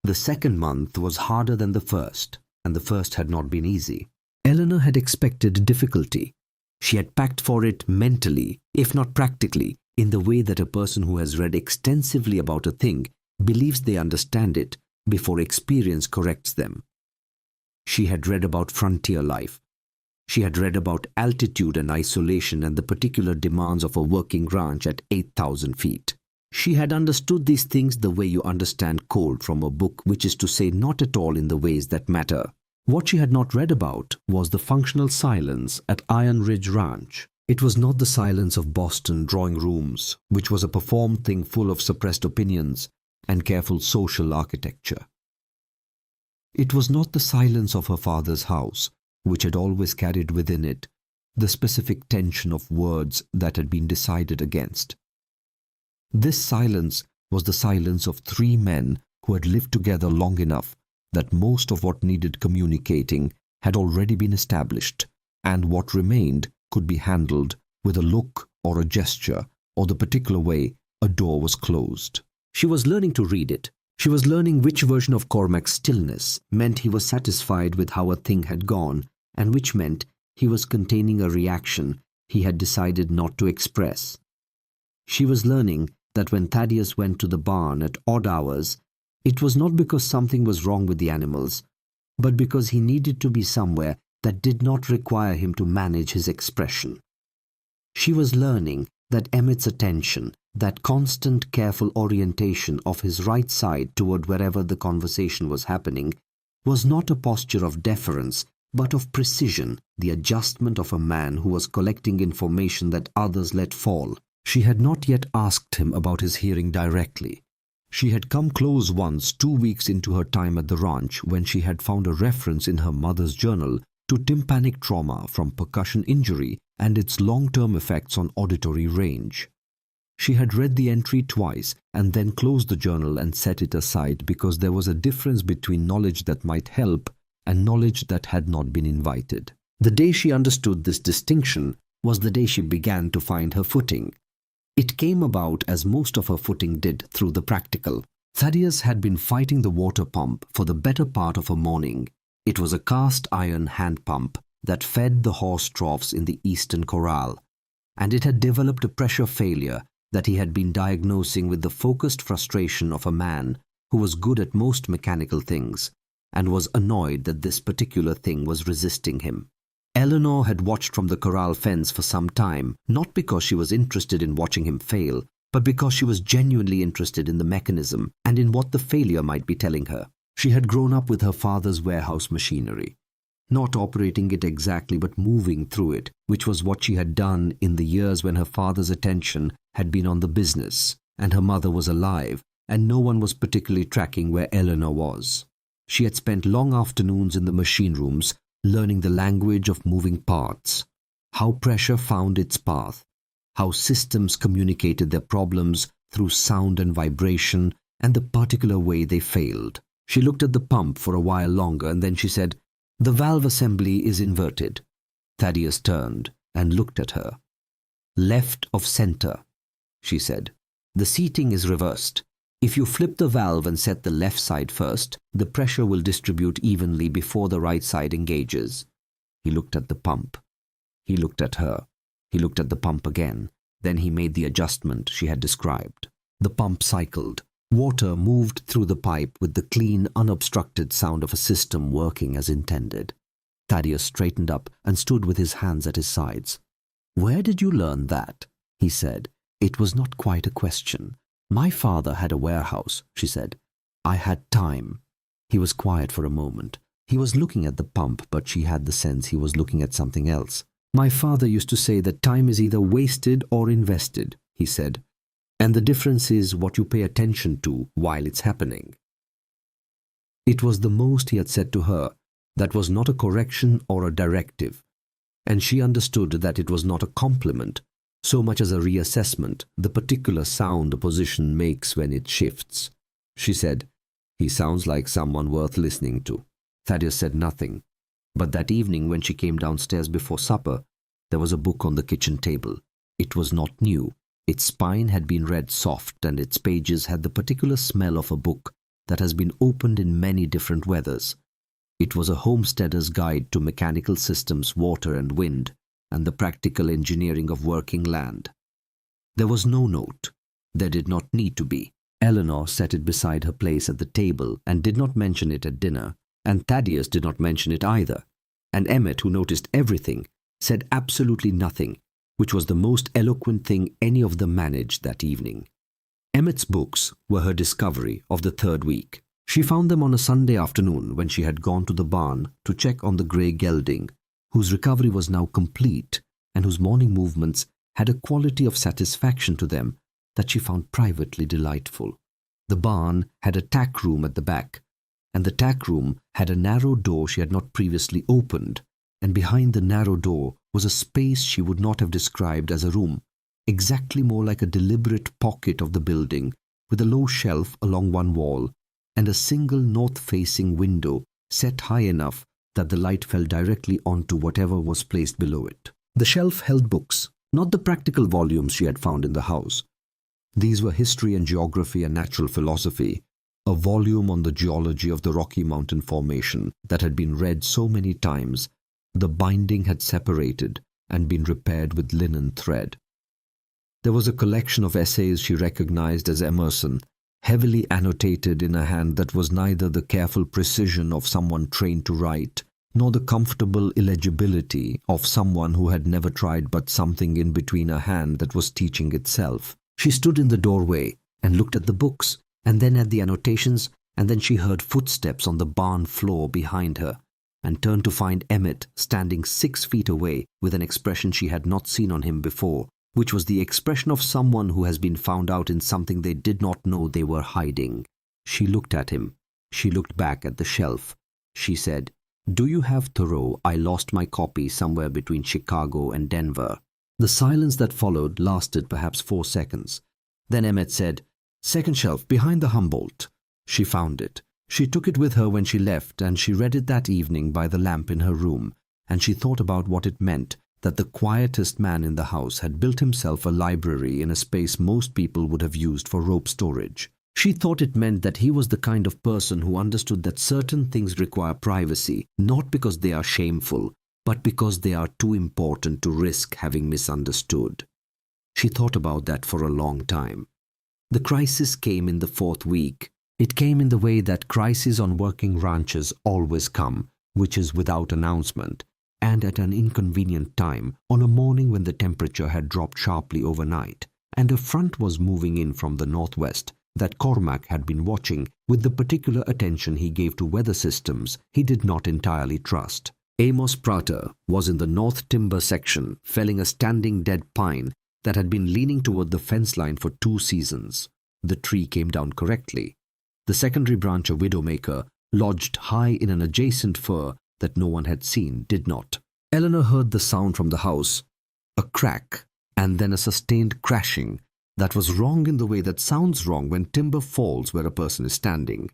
The second month was harder than the first, and the first had not been easy. Eleanor had expected difficulty. She had packed for it mentally, if not practically, in the way that a person who has read extensively about a thing believes they understand it before experience corrects them. She had read about frontier life. She had read about altitude and isolation and the particular demands of a working ranch at 8,000 feet. She had understood these things the way you understand cold from a book, which is to say not at all in the ways that matter. What she had not read about was the functional silence at Iron Ridge Ranch. It was not the silence of Boston drawing rooms, which was a performed thing full of suppressed opinions and careful social architecture. It was not the silence of her father's house, which had always carried within it the specific tension of words that had been decided against. This silence was the silence of 3 men who had lived together long enough that most of what needed communicating had already been established, and what remained could be handled with a look or a gesture or the particular way a door was closed. She was learning to read it. She was learning which version of Cormac's stillness meant he was satisfied with how a thing had gone, and which meant he was containing a reaction he had decided not to express. She was learning that when Thaddeus went to the barn at odd hours, it was not because something was wrong with the animals, but because he needed to be somewhere that did not require him to manage his expression. She was learning that Emmett's attention, that constant careful orientation of his right side toward wherever the conversation was happening, was not a posture of deference, but of precision, the adjustment of a man who was collecting information that others let fall. She had not yet asked him about his hearing directly. She had come close once 2 weeks into her time at the ranch when she had found a reference in her mother's journal to tympanic trauma from percussion injury and its long-term effects on auditory range. She had read the entry twice and then closed the journal and set it aside because there was a difference between knowledge that might help and knowledge that had not been invited. The day she understood this distinction was the day she began to find her footing. It came about as most of her footing did through the practical. Thaddeus had been fighting the water pump for the better part of a morning. It was a cast-iron hand pump that fed the horse troughs in the eastern corral, and it had developed a pressure failure that he had been diagnosing with the focused frustration of a man who was good at most mechanical things and was annoyed that this particular thing was resisting him. Eleanor had watched from the corral fence for some time, not because she was interested in watching him fail, but because she was genuinely interested in the mechanism and in what the failure might be telling her. She had grown up with her father's warehouse machinery, not operating it exactly but moving through it, which was what she had done in the years when her father's attention had been on the business and her mother was alive and no one was particularly tracking where Eleanor was. She had spent long afternoons in the machine rooms learning the language of moving parts, how pressure found its path, how systems communicated their problems through sound and vibration, and the particular way they failed. She looked at the pump for a while longer and then she said, "The valve assembly is inverted." Thaddeus turned and looked at her. "Left of center," she said. "The seating is reversed. If you flip the valve and set the left side first, the pressure will distribute evenly before the right side engages." He looked at the pump. He looked at her. He looked at the pump again. Then he made the adjustment she had described. The pump cycled. Water moved through the pipe with the clean, unobstructed sound of a system working as intended. Thaddeus straightened up and stood with his hands at his sides. "Where did you learn that?" he said. It was not quite a question. "My father had a warehouse," she said. "I had time." He was quiet for a moment. He was looking at the pump, but she had the sense he was looking at something else. "My father used to say that time is either wasted or invested," he said, "and the difference is what you pay attention to while it's happening." It was the most he had said to her. That was not a correction or a directive, and she understood that it was not a compliment, so much as a reassessment, the particular sound a position makes when it shifts. She said, "He sounds like someone worth listening to." Thaddeus said nothing, but that evening when she came downstairs before supper, there was a book on the kitchen table. It was not new. Its spine had been read soft and its pages had the particular smell of a book that has been opened in many different weathers. It was a homesteader's guide to mechanical systems, water and wind, and the practical engineering of working land. There was no note. There did not need to be. Eleanor set it beside her place at the table and did not mention it at dinner, and Thaddeus did not mention it either. And Emmett, who noticed everything, said absolutely nothing, which was the most eloquent thing any of them managed that evening. Emmett's books were her discovery of the third week. She found them on a Sunday afternoon when she had gone to the barn to check on the grey gelding, whose recovery was now complete and whose morning movements had a quality of satisfaction to them that she found privately delightful. The barn had a tack room at the back, and the tack room had a narrow door she had not previously opened, and behind the narrow door was a space she would not have described as a room, exactly more like a deliberate pocket of the building, with a low shelf along one wall, and a single north-facing window set high enough that the light fell directly onto whatever was placed below it. The shelf held books, not the practical volumes she had found in the house, These were history and geography and natural philosophy, a volume on the geology of the Rocky Mountain Formation that had been read so many times, the binding had separated and been repaired with linen thread. There was a collection of essays she recognized as Emerson, heavily annotated in a hand that was neither the careful precision of someone trained to write, nor the comfortable illegibility of someone who had never tried but something in between a hand that was teaching itself. She stood in the doorway and looked at the books, and then at the annotations, and then she heard footsteps on the barn floor behind her, and turned to find Emmett standing 6 feet away with an expression she had not seen on him before, which was the expression of someone who has been found out in something they did not know they were hiding. She looked at him. She looked back at the shelf. She said, "Do you have Thoreau? I lost my copy somewhere between Chicago and Denver." The silence that followed lasted perhaps 4 seconds. Then Emmett said, "Second shelf, behind the Humboldt." She found it. She took it with her when she left, and she read it that evening by the lamp in her room, and she thought about what it meant that the quietest man in the house had built himself a library in a space most people would have used for rope storage. She thought it meant that he was the kind of person who understood that certain things require privacy, not because they are shameful, but because they are too important to risk having misunderstood. She thought about that for a long time. The crisis came in the 4th week. It came in the way that crises on working ranches always come, which is without announcement, and at an inconvenient time, on a morning when the temperature had dropped sharply overnight, and a front was moving in from the northwest that Cormac had been watching with the particular attention he gave to weather systems he did not entirely trust. Amos Prater was in the north timber section felling a standing dead pine that had been leaning toward the fence line for 2 seasons. The tree came down correctly. The secondary branch, a widowmaker, lodged high in an adjacent fir that no one had seen, did not. Eleanor heard the sound from the house, a crack, and then a sustained crashing that was wrong in the way that sounds wrong when timber falls where a person is standing.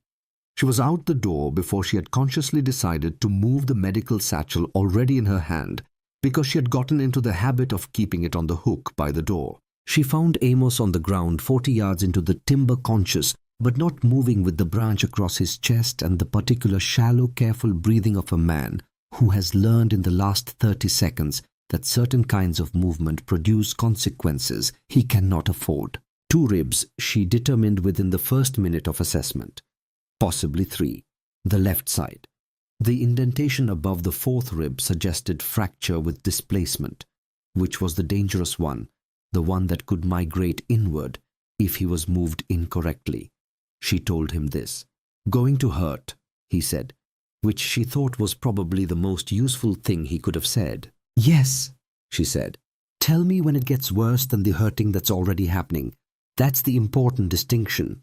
She was out the door before she had consciously decided to move the medical satchel already in her hand, because she had gotten into the habit of keeping it on the hook by the door. She found Amos on the ground 40 yards into the timber, conscious but not moving, with the branch across his chest and the particular shallow, careful breathing of a man who has learned in the last 30 seconds that certain kinds of movement produce consequences he cannot afford. 2 ribs she determined within the first minute of assessment, possibly 3. The left side. The indentation above the 4th rib suggested fracture with displacement, which was the dangerous one, the one that could migrate inward if he was moved incorrectly. She told him this. "Going to hurt," he said, which she thought was probably the most useful thing he could have said. "Yes," she said. "Tell me when it gets worse than the hurting that's already happening. That's the important distinction."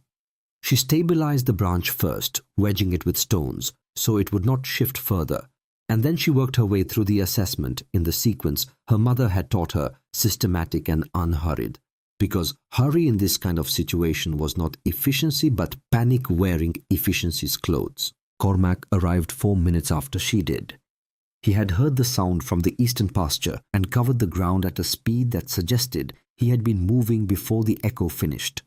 She stabilized the branch first, wedging it with stones, so it would not shift further, and then she worked her way through the assessment in the sequence her mother had taught her, systematic and unhurried. Because hurry in this kind of situation was not efficiency but panic wearing efficiency's clothes. Cormac arrived 4 minutes after she did. He had heard the sound from the eastern pasture and covered the ground at a speed that suggested he had been moving before the echo finished.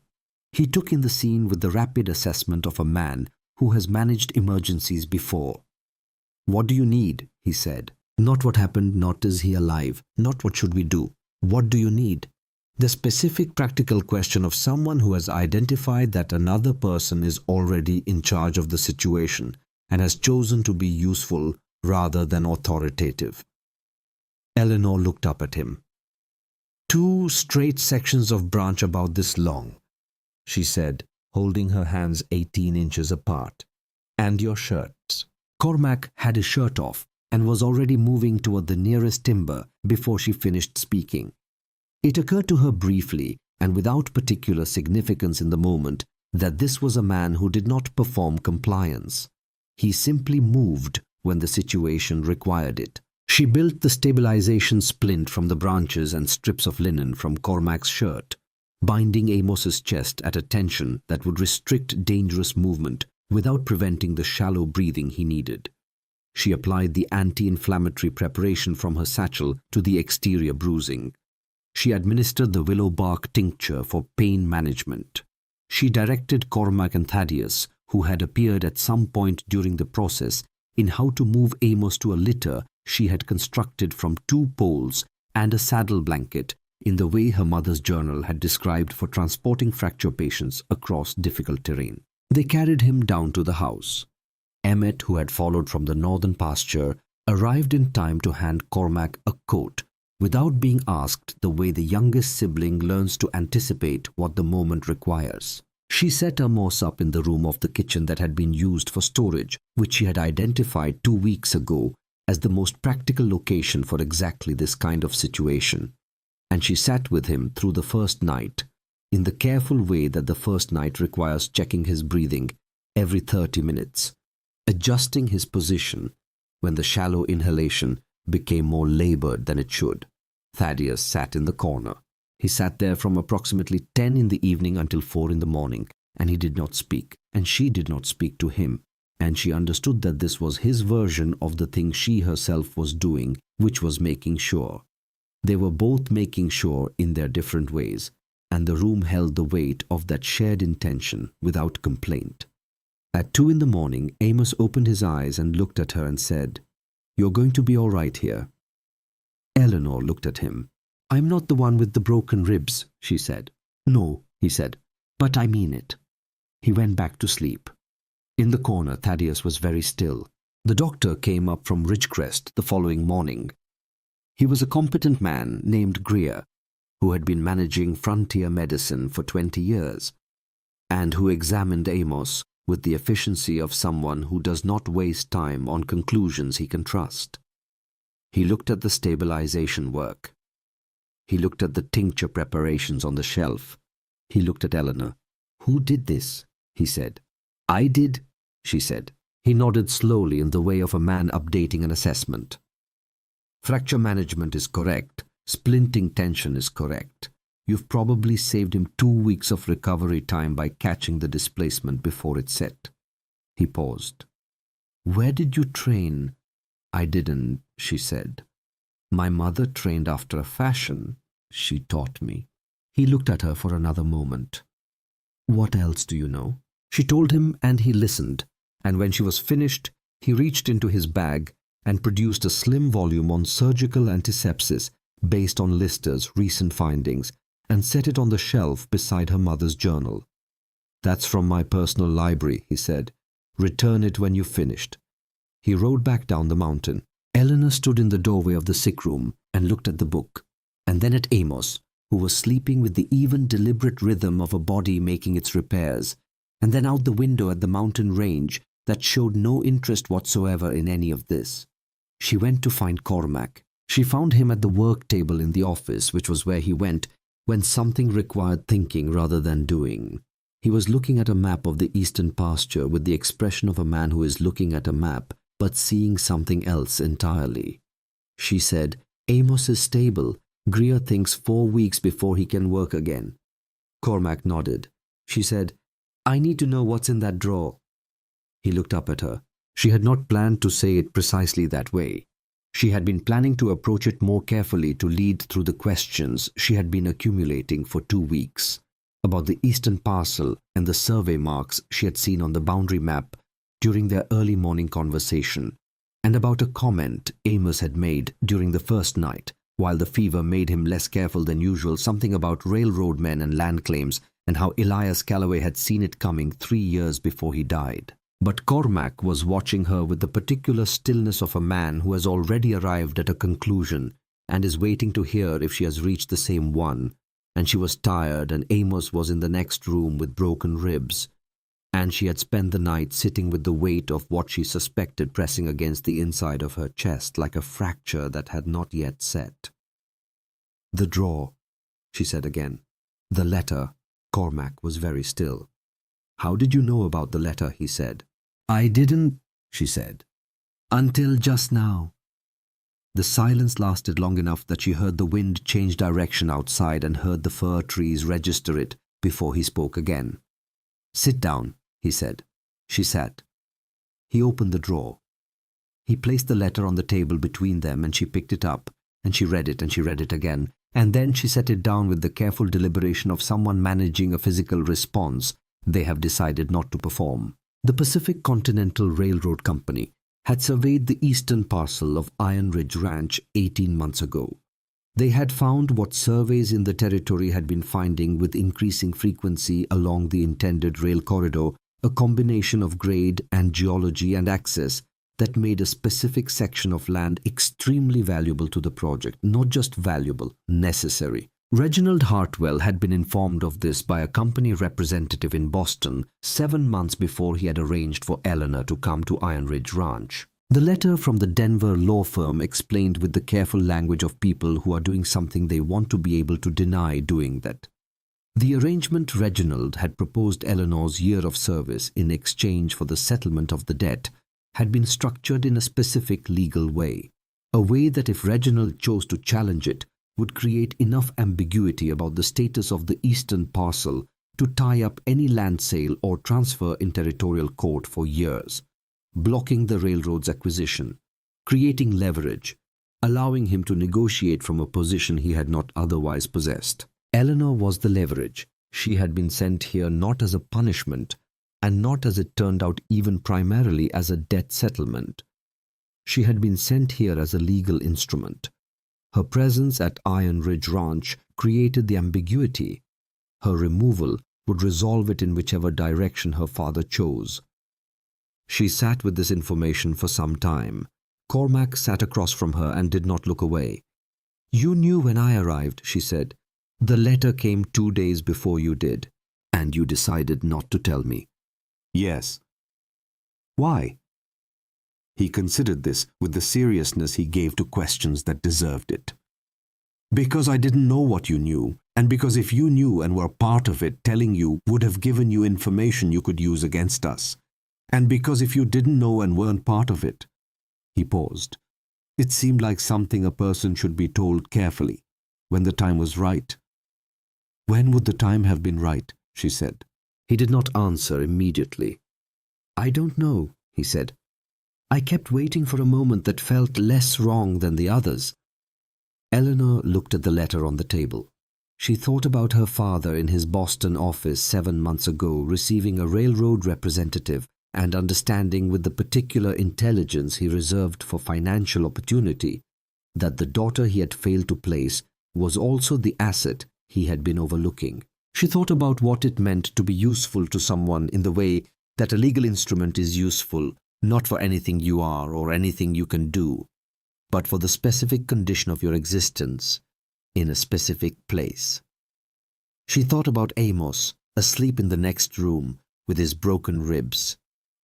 He took in the scene with the rapid assessment of a man who has managed emergencies before. "What do you need?" he said. "Not what happened, not is he alive, not what should we do. What do you need?" The specific practical question of someone who has identified that another person is already in charge of the situation and has chosen to be useful rather than authoritative. Eleanor looked up at him. 2 straight sections of branch about this long, she said, holding her hands 18 inches apart. "And your shirts." Cormac had his shirt off and was already moving toward the nearest timber before she finished speaking. It occurred to her briefly and without particular significance in the moment that this was a man who did not perform compliance. He simply moved when the situation required it. She built the stabilization splint from the branches and strips of linen from Cormac's shirt, binding Amos's chest at a tension that would restrict dangerous movement without preventing the shallow breathing he needed. She applied the anti-inflammatory preparation from her satchel to the exterior bruising. She administered the willow bark tincture for pain management. She directed Cormac and Thaddeus, who had appeared at some point during the process, in how to move Amos to a litter she had constructed from 2 poles and a saddle blanket, in the way her mother's journal had described for transporting fracture patients across difficult terrain. They carried him down to the house. Emmett, who had followed from the northern pasture, arrived in time to hand Cormac a coat, without being asked, the way the youngest sibling learns to anticipate what the moment requires. She set Amos up in the room of the kitchen that had been used for storage, which she had identified 2 weeks ago as the most practical location for exactly this kind of situation. And she sat with him through the first night, in the careful way that the first night requires, checking his breathing every 30 minutes, adjusting his position when the shallow inhalation became more labored than it should. Thaddeus sat in the corner. He sat there from approximately 10 in the evening until 4 in the morning, and he did not speak, and she did not speak to him, and she understood that this was his version of the thing she herself was doing, which was making sure. They were both making sure in their different ways, and the room held the weight of that shared intention without complaint. At 2 in the morning, Amos opened his eyes and looked at her and said, "You're going to be all right here." Eleanor looked at him. "I'm not the one with the broken ribs," she said. "No," he said, "but I mean it." He went back to sleep. In the corner, Thaddeus was very still. The doctor came up from Ridgecrest the following morning. He was a competent man named Greer, who had been managing frontier medicine for 20 years, and who examined Amos with the efficiency of someone who does not waste time on conclusions he can trust. He looked at the stabilization work. He looked at the tincture preparations on the shelf. He looked at Eleanor. "Who did this?" he said. "I did," she said. He nodded slowly in the way of a man updating an assessment. "Fracture management is correct. Splinting tension is correct. You've probably saved him 2 weeks of recovery time by catching the displacement before it set." He paused. "Where did you train?" "I didn't," she said. "My mother trained after a fashion. She taught me." He looked at her for another moment. "What else do you know?" She told him, and he listened, and when she was finished, he reached into his bag and produced a slim volume on surgical antisepsis based on Lister's recent findings, and set it on the shelf beside her mother's journal. "That's from my personal library," he said. "Return it when you've finished." He rode back down the mountain. Eleanor stood in the doorway of the sick room and looked at the book, and then at Amos, who was sleeping with the even, deliberate rhythm of a body making its repairs, and then out the window at the mountain range that showed no interest whatsoever in any of this. She went to find Cormac. She found him at the work table in the office, which was where he went when something required thinking rather than doing. He was looking at a map of the eastern pasture with the expression of a man who is looking at a map but seeing something else entirely. She said, "Amos is stable. Greer thinks 4 weeks before he can work again." Cormac nodded. She said, "I need to know what's in that drawer." He looked up at her. She had not planned to say it precisely that way. She had been planning to approach it more carefully to lead through the questions she had been accumulating for 2 weeks, about the eastern parcel and the survey marks she had seen on the boundary map during their early morning conversation, and about a comment Amos had made during the first night, while the fever made him less careful than usual, something about railroad men and land claims, and how Elias Calloway had seen it coming 3 years before he died. But Cormac was watching her with the particular stillness of a man who has already arrived at a conclusion and is waiting to hear if she has reached the same one, and she was tired, and Amos was in the next room with broken ribs, and she had spent the night sitting with the weight of what she suspected pressing against the inside of her chest like a fracture that had not yet set. "The drawer," she said again. "The letter." Cormac was very still. "How did you know about the letter?" he said. "I didn't," she said, "until just now." The silence lasted long enough that she heard the wind change direction outside and heard the fir trees register it before he spoke again. "Sit down," he said. She sat. He opened the drawer. He placed the letter on the table between them, and she picked it up, and she read it again, And then she set it down with the careful deliberation of someone managing a physical response they have decided not to perform. The Pacific Continental Railroad Company had surveyed the eastern parcel of Iron Ridge Ranch 18 months ago. They had found what surveys in the territory had been finding with increasing frequency along the intended rail corridor, a combination of grade and geology and access that made a specific section of land extremely valuable to the project. Not just valuable, necessary. Reginald Hartwell had been informed of this by a company representative in Boston 7 months before he had arranged for Eleanor to come to Iron Ridge Ranch. The letter from the Denver law firm explained with the careful language of people who are doing something they want to be able to deny doing that. The arrangement Reginald had proposed Eleanor's year of service in exchange for the settlement of the debt had been structured in a specific legal way, a way that if Reginald chose to challenge it, would create enough ambiguity about the status of the eastern parcel to tie up any land sale or transfer in territorial court for years, blocking the railroad's acquisition, creating leverage, allowing him to negotiate from a position he had not otherwise possessed. Eleanor was the leverage. She had been sent here not as a punishment, and not, as it turned out, even primarily as a debt settlement. She had been sent here as a legal instrument. Her presence at Iron Ridge Ranch created the ambiguity. Her removal would resolve it in whichever direction her father chose. She sat with this information for some time. Cormac sat across from her and did not look away. "You knew when I arrived," she said. "The letter came 2 days before you did, and you decided not to tell me." "Yes." "Why?" He considered this with the seriousness he gave to questions that deserved it. "Because I didn't know what you knew, and because if you knew and were part of it, telling you would have given you information you could use against us. And because if you didn't know and weren't part of it." He paused. It seemed like something a person should be told carefully, when the time was right. "When would the time have been right?" she said. He did not answer immediately. "I don't know," he said. "I kept waiting for a moment that felt less wrong than the others." Eleanor looked at the letter on the table. She thought about her father in his Boston office 7 months ago, receiving a railroad representative and understanding with the particular intelligence he reserved for financial opportunity that the daughter he had failed to place was also the asset he had been overlooking. She thought about what it meant to be useful to someone in the way that a legal instrument is useful, not for anything you are or anything you can do, but for the specific condition of your existence in a specific place. She thought about Amos, asleep in the next room with his broken ribs,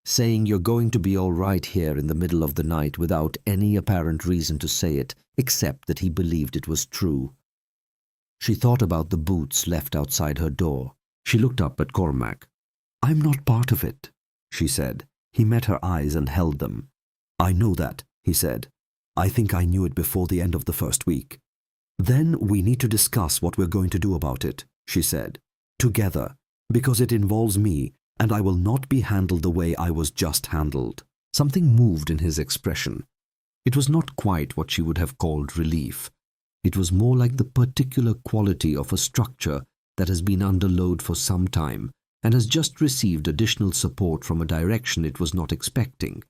saying you're going to be all right here in the middle of the night without any apparent reason to say it, except that he believed it was true. She thought about the boots left outside her door. She looked up at Cormac. "I'm not part of it," she said. He met her eyes and held them. "I know that," he said. "I think I knew it before the end of the first week." "Then we need to discuss what we're going to do about it," she said. "Together, because it involves me, and I will not be handled the way I was just handled." Something moved in his expression. It was not quite what she would have called relief. It was more like the particular quality of a structure that has been under load for some time and has just received additional support from a direction it was not expecting.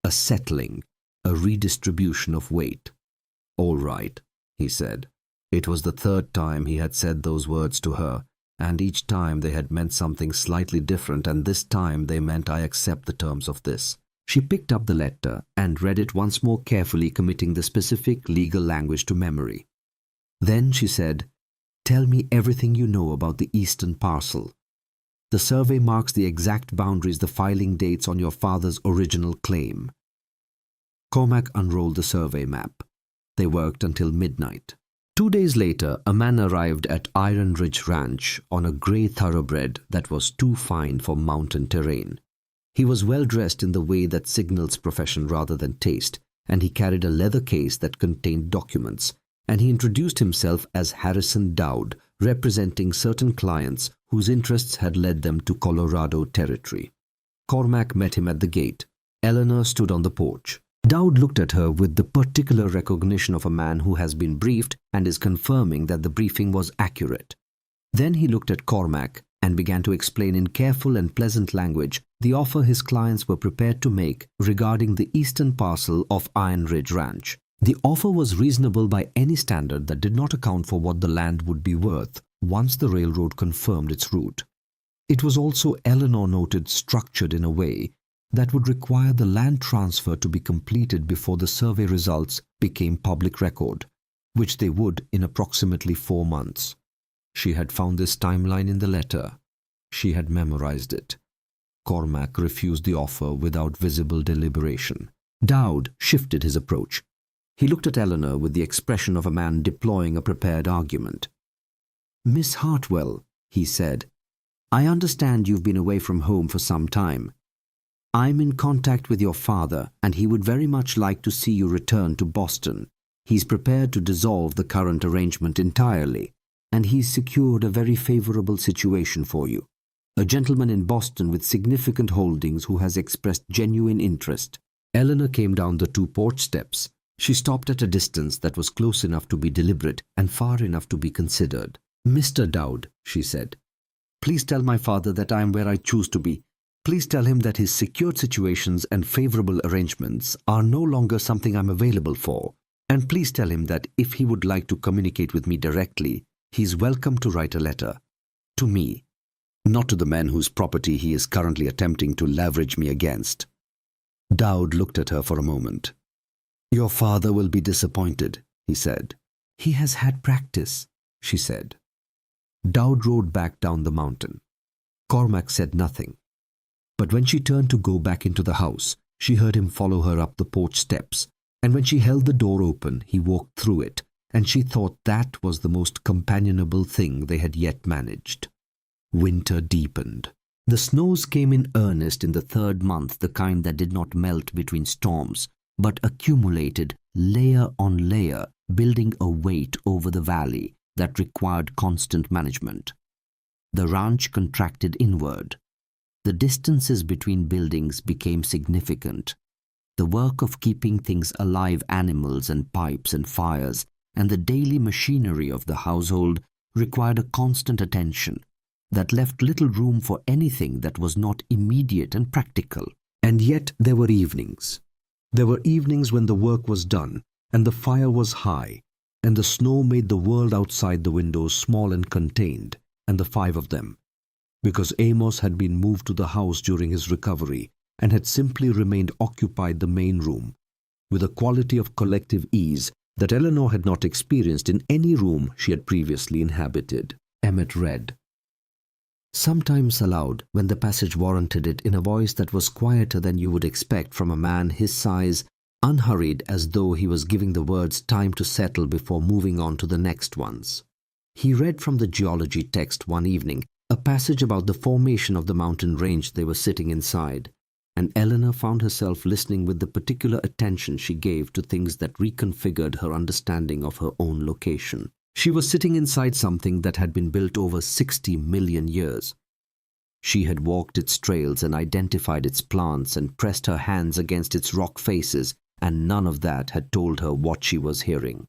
A settling, a redistribution of weight. "All right," he said. It was the 3rd time he had said those words to her, and each time they had meant something slightly different, and this time they meant "I accept the terms of this." She picked up the letter and read it once more carefully, committing the specific legal language to memory. Then she said, "Tell me everything you know about the eastern parcel. The survey marks the exact boundaries, the filing dates on your father's original claim." Cormac unrolled the survey map. They worked until midnight. 2 days later, a man arrived at Iron Ridge Ranch on a grey thoroughbred that was too fine for mountain terrain. He was well dressed in the way that signals profession rather than taste, and he carried a leather case that contained documents, and he introduced himself as Harrison Dowd, representing certain clients whose interests had led them to Colorado territory. Cormac met him at the gate. Eleanor stood on the porch. Dowd looked at her with the particular recognition of a man who has been briefed and is confirming that the briefing was accurate. Then he looked at Cormac and began to explain in careful and pleasant language the offer his clients were prepared to make regarding the eastern parcel of Iron Ridge Ranch. The offer was reasonable by any standard that did not account for what the land would be worth once the railroad confirmed its route. It was also, Eleanor noted, structured in a way that would require the land transfer to be completed before the survey results became public record, which they would in approximately 4 months. She had found this timeline in the letter. She had memorized it. Cormac refused the offer without visible deliberation. Dowd shifted his approach. He looked at Eleanor with the expression of a man deploying a prepared argument. "Miss Hartwell," he said, "I understand you've been away from home for some time. I'm in contact with your father, and he would very much like to see you return to Boston. He's prepared to dissolve the current arrangement entirely, and he's secured a very favorable situation for you. A gentleman in Boston with significant holdings who has expressed genuine interest." Eleanor came down the 2 porch steps. She stopped at a distance that was close enough to be deliberate and far enough to be considered. "Mr. Dowd," she said, "please tell my father that I am where I choose to be. Please tell him that his secured situations and favorable arrangements are no longer something I'm available for. And please tell him that if he would like to communicate with me directly, he's welcome to write a letter. To me, not to the men whose property he is currently attempting to leverage me against." Dowd looked at her for a moment. "Your father will be disappointed," he said. "He has had practice," she said. Dowd rode back down the mountain. Cormac said nothing. But when she turned to go back into the house, she heard him follow her up the porch steps, and when she held the door open, he walked through it, and she thought that was the most companionable thing they had yet managed. Winter deepened. The snows came in earnest in the 3rd month, the kind that did not melt between storms, but accumulated layer on layer, building a weight over the valley that required constant management. The ranch contracted inward. The distances between buildings became significant. The work of keeping things alive, animals and pipes and fires, and the daily machinery of the household required a constant attention that left little room for anything that was not immediate and practical. And yet there were evenings. There were evenings when the work was done, and the fire was high, and the snow made the world outside the windows small and contained, and the 5 of them, because Amos had been moved to the house during his recovery and had simply remained occupied the main room, with a quality of collective ease that Eleanor had not experienced in any room she had previously inhabited. Emmett read, sometimes aloud when the passage warranted it, in a voice that was quieter than you would expect from a man his size, unhurried as though he was giving the words time to settle before moving on to the next ones. He read from the geology text one evening, a passage about the formation of the mountain range they were sitting inside, and Eleanor found herself listening with the particular attention she gave to things that reconfigured her understanding of her own location. She was sitting inside something that had been built over 60 million years. She had walked its trails and identified its plants and pressed her hands against its rock faces, and none of that had told her what she was hearing.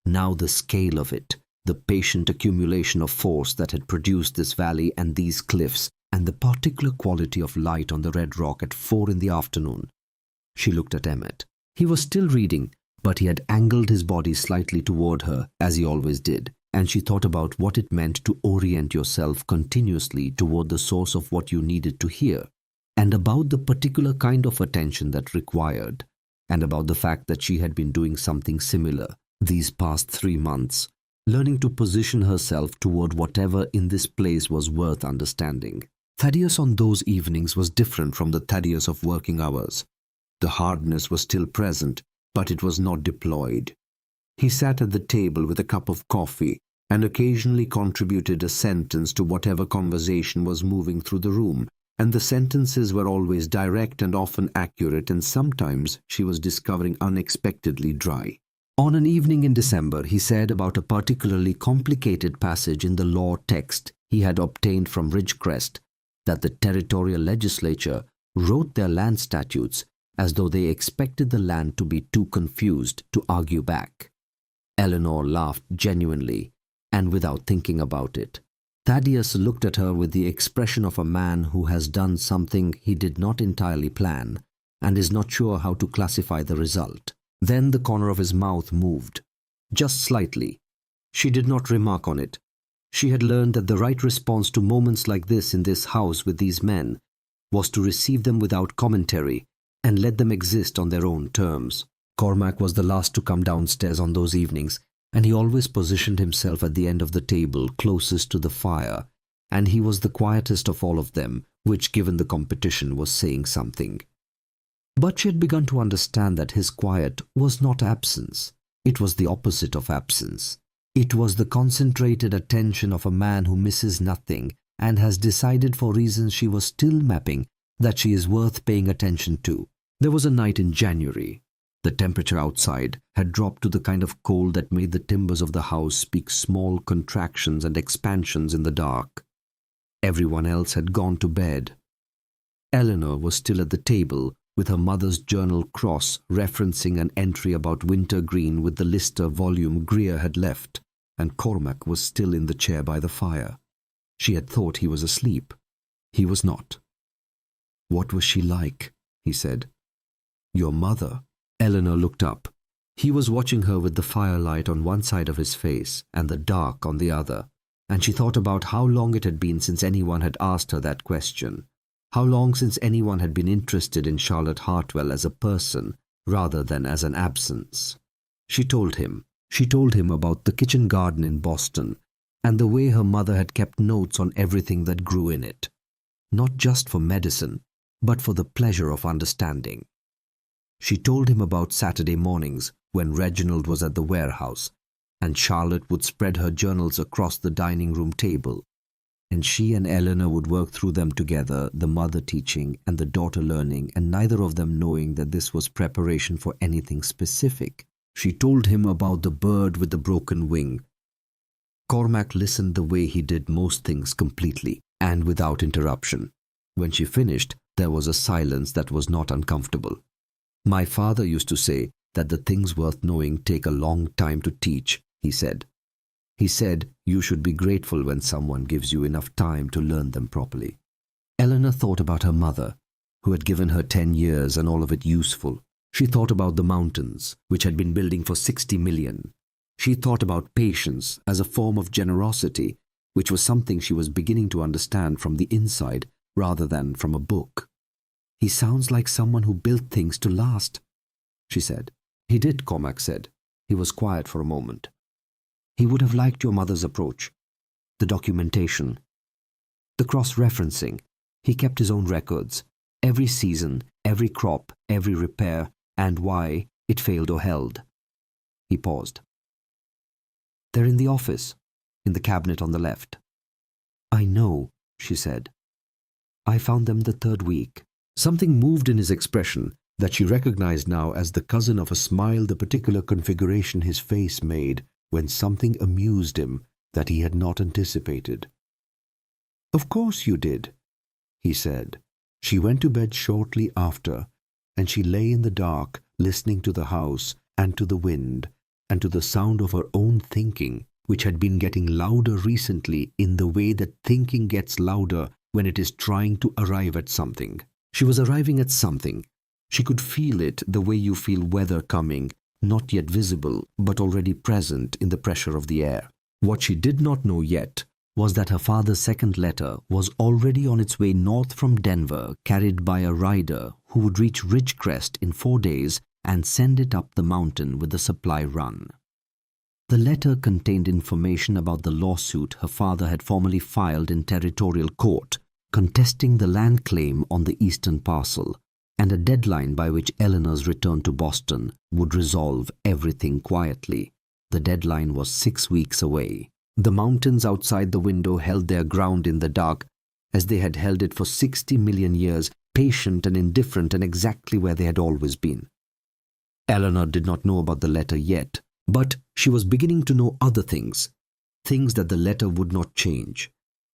Now the scale of it, the patient accumulation of force that had produced this valley and these cliffs, and the particular quality of light on the red rock at 4 in the afternoon. She looked at Emmett. He was still reading, but he had angled his body slightly toward her, as he always did, and she thought about what it meant to orient yourself continuously toward the source of what you needed to hear, and about the particular kind of attention that required, and about the fact that she had been doing something similar these past 3 months, learning to position herself toward whatever in this place was worth understanding. Thaddeus on those evenings was different from the Thaddeus of working hours. The hardness was still present, but it was not deployed. He sat at the table with a cup of coffee and occasionally contributed a sentence to whatever conversation was moving through the room, and the sentences were always direct and often accurate, and sometimes she was discovering unexpectedly dry. On an evening in December, he said about a particularly complicated passage in the law text he had obtained from Ridgecrest that the territorial legislature wrote their land statutes as though they expected the land to be too confused to argue back. Eleanor laughed genuinely and without thinking about it. Thaddeus looked at her with the expression of a man who has done something he did not entirely plan and is not sure how to classify the result. Then the corner of his mouth moved, just slightly. She did not remark on it. She had learned that the right response to moments like this in this house with these men was to receive them without commentary and let them exist on their own terms. Cormac was the last to come downstairs on those evenings, and he always positioned himself at the end of the table closest to the fire, and he was the quietest of all of them, which, given the competition, was saying something. But she had begun to understand that his quiet was not absence. It was the opposite of absence. It was the concentrated attention of a man who misses nothing and has decided for reasons she was still mapping that she is worth paying attention to. There was a night in January. The temperature outside had dropped to the kind of cold that made the timbers of the house speak small contractions and expansions in the dark. Everyone else had gone to bed. Eleanor was still at the table, with her mother's journal cross referencing an entry about wintergreen with the Lister volume Greer had left, and Cormac was still in the chair by the fire. She had thought he was asleep. He was not. "What was she like?" he said. "Your mother." Eleanor looked up. He was watching her with the firelight on one side of his face and the dark on the other, and she thought about how long it had been since anyone had asked her that question, how long since anyone had been interested in Charlotte Hartwell as a person rather than as an absence. She told him about the kitchen garden in Boston and the way her mother had kept notes on everything that grew in it, not just for medicine, but for the pleasure of understanding. She told him about Saturday mornings when Reginald was at the warehouse, and Charlotte would spread her journals across the dining room table, and she and Eleanor would work through them together, the mother teaching and the daughter learning, and neither of them knowing that this was preparation for anything specific. She told him about the bird with the broken wing. Cormac listened the way he did most things, completely and without interruption. When she finished, there was a silence that was not uncomfortable. "My father used to say that the things worth knowing take a long time to teach," he said. "He said you should be grateful when someone gives you enough time to learn them properly." Eleanor thought about her mother, who had given her 10 years and all of it useful. She thought about the mountains, which had been building for 60 million. She thought about patience as a form of generosity, which was something she was beginning to understand from the inside rather than from a book. "He sounds like someone who built things to last," she said. "He did," Cormac said. He was quiet for a moment. "He would have liked your mother's approach. The documentation. The cross-referencing. He kept his own records. Every season, every crop, every repair, and why it failed or held." He paused. "They're in the office, in the cabinet on the left." "I know," she said. "I found them the 3rd week." Something moved in his expression that she recognized now as the cousin of a smile, the particular configuration his face made when something amused him that he had not anticipated. "Of course you did," he said. She went to bed shortly after, and she lay in the dark, listening to the house and to the wind and to the sound of her own thinking, which had been getting louder recently in the way that thinking gets louder when it is trying to arrive at something. She was arriving at something. She could feel it the way you feel weather coming, not yet visible, but already present in the pressure of the air. What she did not know yet was that her father's second letter was already on its way north from Denver, carried by a rider who would reach Ridgecrest in 4 days and send it up the mountain with the supply run. The letter contained information about the lawsuit her father had formally filed in territorial court, contesting the land claim on the eastern parcel, and a deadline by which Eleanor's return to Boston would resolve everything quietly. The deadline was 6 weeks away. The mountains outside the window held their ground in the dark, as they had held it for 60 million years, patient and indifferent and exactly where they had always been. Eleanor did not know about the letter yet, but she was beginning to know other things, things that the letter would not change,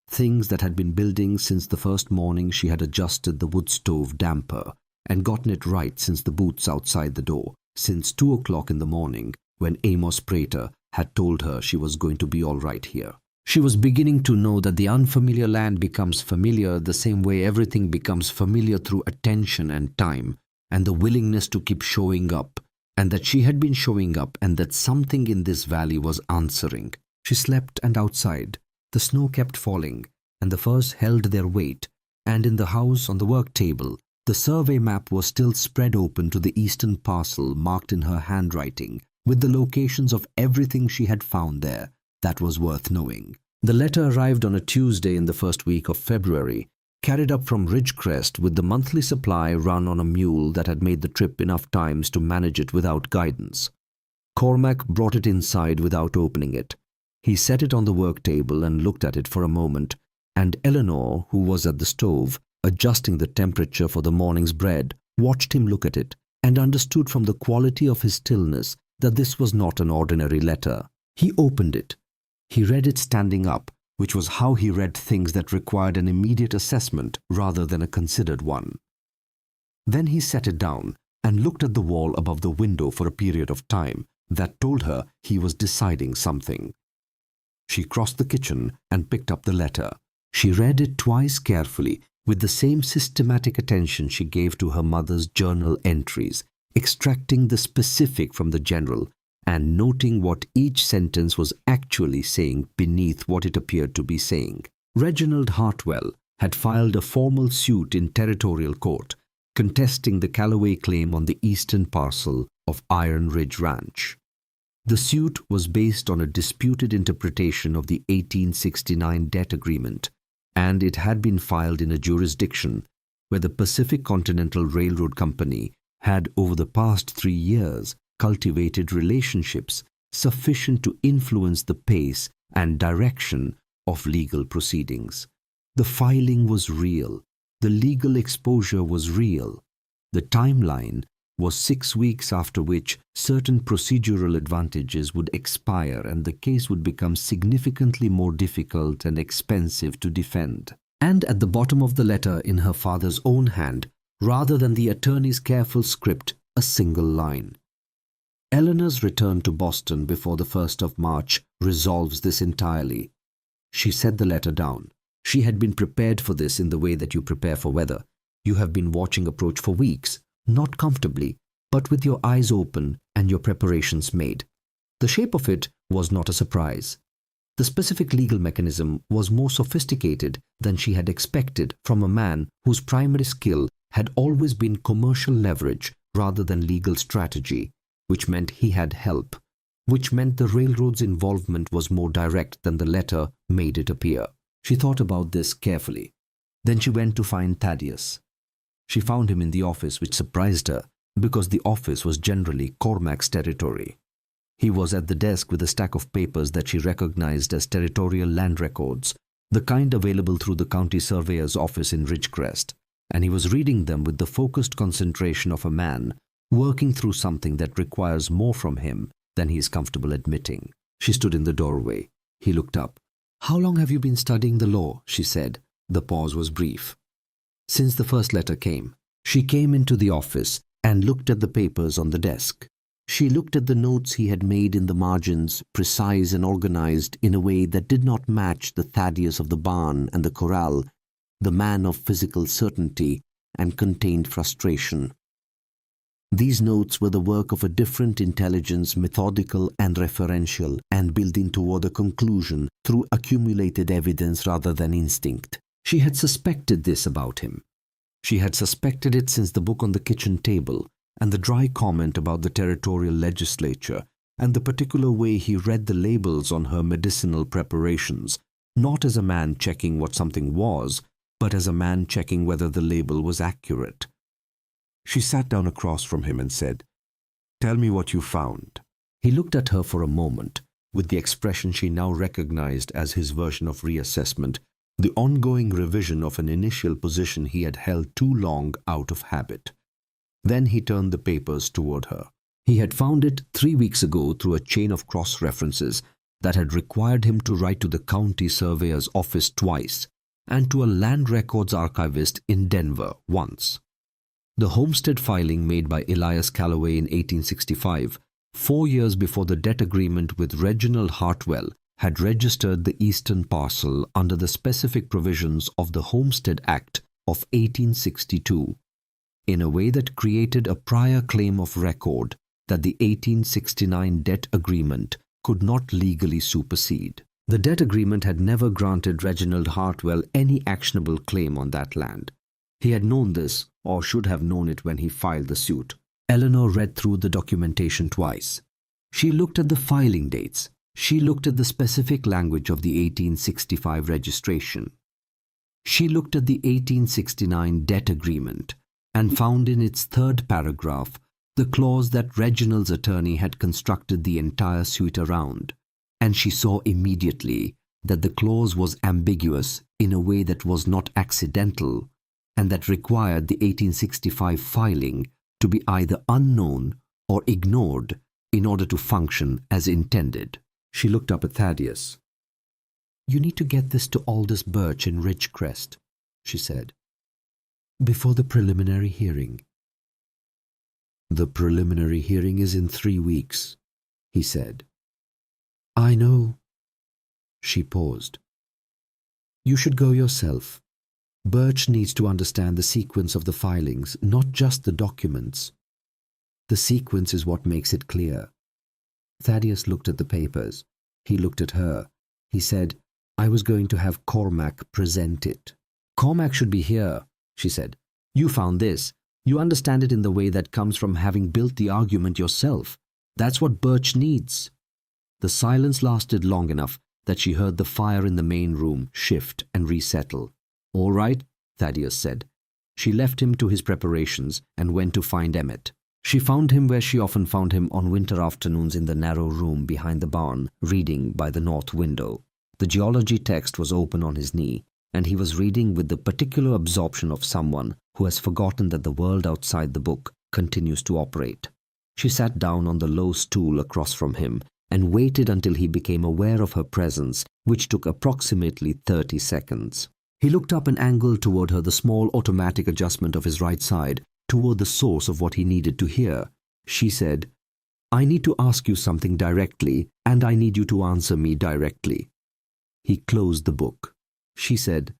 things that had been building since the first morning she had adjusted the wood stove damper, and gotten it right since the booths outside the door, since 2 o'clock in the morning, when Amos Prater had told her she was going to be all right here. She was beginning to know that the unfamiliar land becomes familiar the same way everything becomes familiar through attention and time, and the willingness to keep showing up, and that she had been showing up, and that something in this valley was answering. She slept, and outside the snow kept falling, and the firs held their weight, and in the house on the work table the survey map was still spread open to the eastern parcel, marked in her handwriting, with the locations of everything she had found there that was worth knowing. The letter arrived on a Tuesday in the first week of February, carried up from Ridgecrest with the monthly supply run on a mule that had made the trip enough times to manage it without guidance. Cormac brought it inside without opening it. He set it on the work table and looked at it for a moment, and Eleanor, who was at the stove, adjusting the temperature for the morning's bread, watched him look at it, and understood from the quality of his stillness that this was not an ordinary letter. He opened it. He read it standing up, which was how he read things that required an immediate assessment rather than a considered one. Then he set it down and looked at the wall above the window for a period of time that told her he was deciding something. She crossed the kitchen and picked up the letter. She read it twice carefully, with the same systematic attention she gave to her mother's journal entries, extracting the specific from the general and noting what each sentence was actually saying beneath what it appeared to be saying. Reginald Hartwell had filed a formal suit in territorial court, contesting the Callaway claim on the eastern parcel of Iron Ridge Ranch. The suit was based on a disputed interpretation of the 1869 debt agreement, and it had been filed in a jurisdiction where the Pacific Continental Railroad Company had, over the past 3 years, cultivated relationships sufficient to influence the pace and direction of legal proceedings. The filing was real. The legal exposure was real. The timeline was 6 weeks, after which certain procedural advantages would expire and the case would become significantly more difficult and expensive to defend. And at the bottom of the letter, in her father's own hand, rather than the attorney's careful script, a single line: Eleanor's return to Boston before the 1st of March resolves this entirely. She set the letter down. She had been prepared for this in the way that you prepare for weather. You have been watching approach for weeks, not comfortably, but with your eyes open and your preparations made. The shape of it was not a surprise. The specific legal mechanism was more sophisticated than she had expected from a man whose primary skill had always been commercial leverage rather than legal strategy, which meant he had help, which meant the railroad's involvement was more direct than the letter made it appear. She thought about this carefully. Then she went to find Thaddeus. She found him in the office, which surprised her, because the office was generally Cormac's territory. He was at the desk with a stack of papers that she recognized as territorial land records, the kind available through the county surveyor's office in Ridgecrest, and he was reading them with the focused concentration of a man working through something that requires more from him than he is comfortable admitting. She stood in the doorway. He looked up. "How long have you been studying the law?" she said. The pause was brief. "Since the first letter came." She came into the office and looked at the papers on the desk. She looked at the notes he had made in the margins, precise and organized in a way that did not match the Thaddeus of the barn and the corral, the man of physical certainty, and contained frustration. These notes were the work of a different intelligence, methodical and referential, and building toward a conclusion through accumulated evidence rather than instinct. She had suspected this about him. She had suspected it since the book on the kitchen table, and the dry comment about the territorial legislature, and the particular way he read the labels on her medicinal preparations, not as a man checking what something was, but as a man checking whether the label was accurate. She sat down across from him and said, "Tell me what you found." He looked at her for a moment, with the expression she now recognized as his version of reassessment, the ongoing revision of an initial position he had held too long out of habit. Then he turned the papers toward her. He had found it 3 weeks ago through a chain of cross-references that had required him to write to the county surveyor's office twice and to a land records archivist in Denver once. The homestead filing made by Elias Calloway in 1865, 4 years before the debt agreement with Reginald Hartwell, had registered the eastern parcel under the specific provisions of the Homestead Act of 1862, in a way that created a prior claim of record that the 1869 debt agreement could not legally supersede. The debt agreement had never granted Reginald Hartwell any actionable claim on that land. He had known this, or should have known it when he filed the suit. Eleanor read through the documentation twice. She looked at the filing dates. She looked at the specific language of the 1865 registration. She looked at the 1869 debt agreement and found in its third paragraph the clause that Reginald's attorney had constructed the entire suit around, and she saw immediately that the clause was ambiguous in a way that was not accidental and that required the 1865 filing to be either unknown or ignored in order to function as intended. She looked up at Thaddeus. "You need to get this to Aldous Birch in Ridgecrest," she said, "before the preliminary hearing." "The preliminary hearing is in 3 weeks," he said. "I know." She paused. "You should go yourself. Birch needs to understand the sequence of the filings, not just the documents. The sequence is what makes it clear." Thaddeus looked at the papers. He looked at her. He said, "I was going to have Cormac present it." "Cormac should be here," she said. "You found this. You understand it in the way that comes from having built the argument yourself. That's what Birch needs." The silence lasted long enough that she heard the fire in the main room shift and resettle. "All right," Thaddeus said. She left him to his preparations and went to find Emmett. She found him where she often found him on winter afternoons in the narrow room behind the barn, reading by the north window. The geology text was open on his knee, and he was reading with the particular absorption of someone who has forgotten that the world outside the book continues to operate. She sat down on the low stool across from him and waited until he became aware of her presence, which took approximately 30 seconds. He looked up and angled toward her the small automatic adjustment of his right side, toward the source of what he needed to hear. She said, "I need to ask you something directly, and I need you to answer me directly." He closed the book. She said,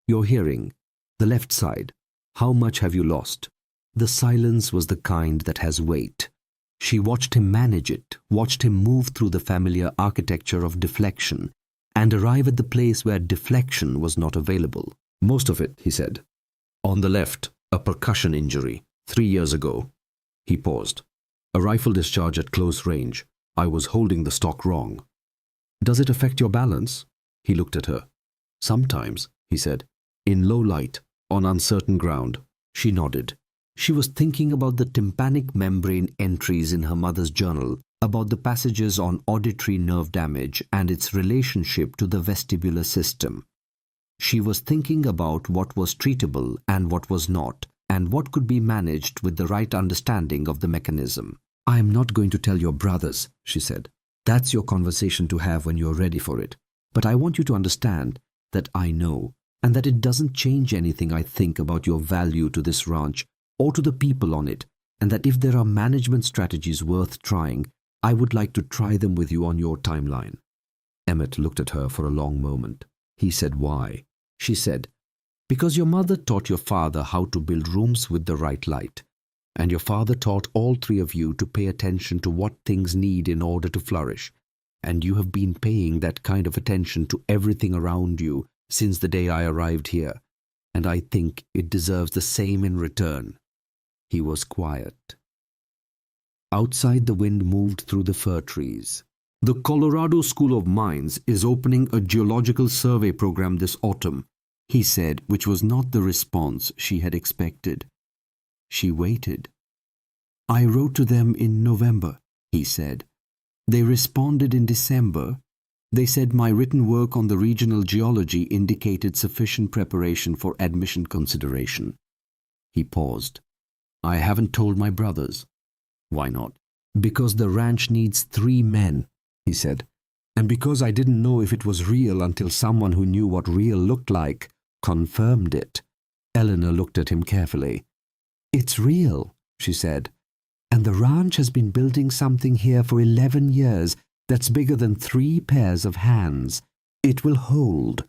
"Your hearing, the left side, how much have you lost?" The silence was the kind that has weight. She watched him manage it, watched him move through the familiar architecture of deflection, and arrive at the place where deflection was not available. "Most of it," he said. "On the left, a percussion injury, 3 years ago." He paused. "A rifle discharge at close range. I was holding the stock wrong." "Does it affect your balance?" He looked at her. "Sometimes," he said. "In low light, on uncertain ground." She nodded. She was thinking about the tympanic membrane entries in her mother's journal, about the passages on auditory nerve damage and its relationship to the vestibular system. She was thinking about what was treatable and what was not, and what could be managed with the right understanding of the mechanism. "I am not going to tell your brothers," she said. "That's your conversation to have when you're ready for it. But I want you to understand that I know, and that it doesn't change anything I think about your value to this ranch or to the people on it, and that if there are management strategies worth trying, I would like to try them with you on your timeline." Emmett looked at her for a long moment. He said, "Why?" She said, "Because your mother taught your father how to build rooms with the right light, and your father taught all 3 of you to pay attention to what things need in order to flourish, and you have been paying that kind of attention to everything around you since the day I arrived here, and I think it deserves the same in return." He was quiet. Outside, the wind moved through the fir trees. "The Colorado School of Mines is opening a geological survey program this autumn," he said, which was not the response she had expected. She waited. "I wrote to them in November," he said. "They responded in December. They said my written work on the regional geology indicated sufficient preparation for admission consideration." He paused. "I haven't told my brothers." "Why not?" "Because the ranch needs 3 men," he said. "And because I didn't know if it was real until someone who knew what real looked like confirmed it." Eleanor looked at him carefully. "It's real," she said. "And the ranch has been building something here for 11 years that's bigger than 3 pairs of hands. It will hold."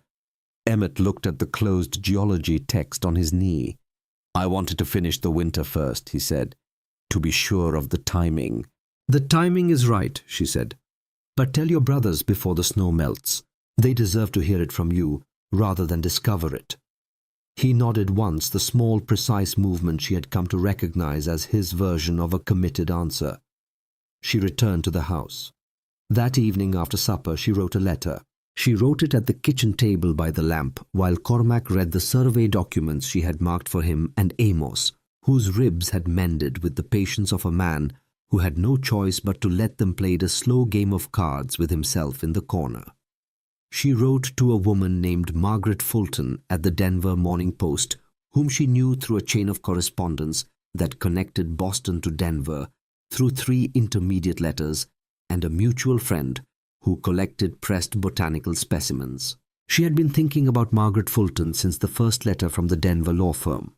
Emmett looked at the closed geology text on his knee. "I wanted to finish the winter first," he said, "to be sure of the timing." "The timing is right," she said. "But tell your brothers before the snow melts. They deserve to hear it from you, rather than discover it." He nodded once, the small, precise movement she had come to recognize as his version of a committed answer. She returned to the house. That evening after supper she wrote a letter. She wrote it at the kitchen table by the lamp, while Cormac read the survey documents she had marked for him and Amos, whose ribs had mended with the patience of a man who had no choice but to let them play a slow game of cards with himself in the corner. She wrote to a woman named Margaret Fulton at the Denver Morning Post, whom she knew through a chain of correspondence that connected Boston to Denver through 3 intermediate letters, and a mutual friend who collected pressed botanical specimens. She had been thinking about Margaret Fulton since the first letter from the Denver law firm.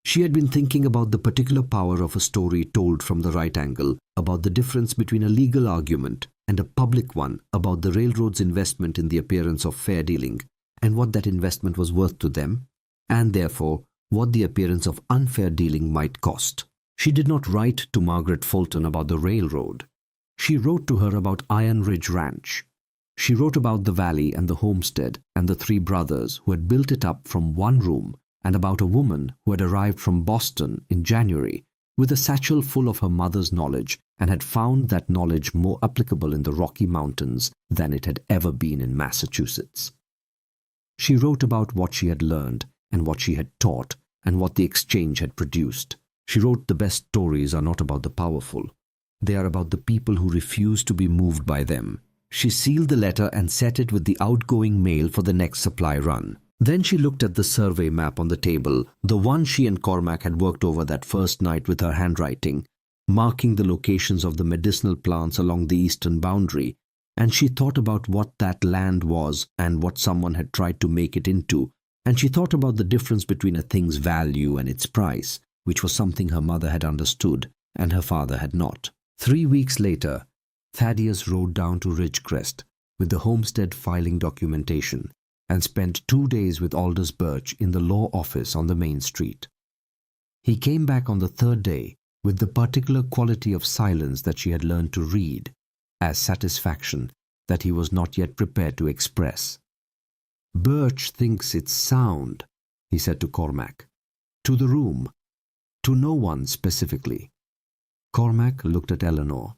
She had been thinking about the particular power of a story told from the right angle, about the difference between a legal argument and a public one about the railroad's investment in the appearance of fair dealing, and what that investment was worth to them, and therefore what the appearance of unfair dealing might cost. She did not write to Margaret Fulton about the railroad. She wrote to her about Iron Ridge Ranch. She wrote about the valley and the homestead and the 3 brothers who had built it up from 1 room, and about a woman who had arrived from Boston in January with a satchel full of her mother's knowledge and had found that knowledge more applicable in the Rocky Mountains than it had ever been in Massachusetts. She wrote about what she had learned and what she had taught and what the exchange had produced. She wrote, "The best stories are not about the powerful. They are about the people who refuse to be moved by them." She sealed the letter and set it with the outgoing mail for the next supply run. Then she looked at the survey map on the table, the one she and Cormac had worked over that first night with her handwriting, marking the locations of the medicinal plants along the eastern boundary, and she thought about what that land was and what someone had tried to make it into, and she thought about the difference between a thing's value and its price, which was something her mother had understood and her father had not. 3 weeks later, Thaddeus rode down to Ridgecrest with the homestead filing documentation and spent 2 days with Aldous Birch in the law office on the main street. He came back on the 3rd day with the particular quality of silence that she had learned to read as satisfaction that he was not yet prepared to express. "Birch thinks it's sound," he said to Cormac. "To the room. To no one specifically." Cormac looked at Eleanor.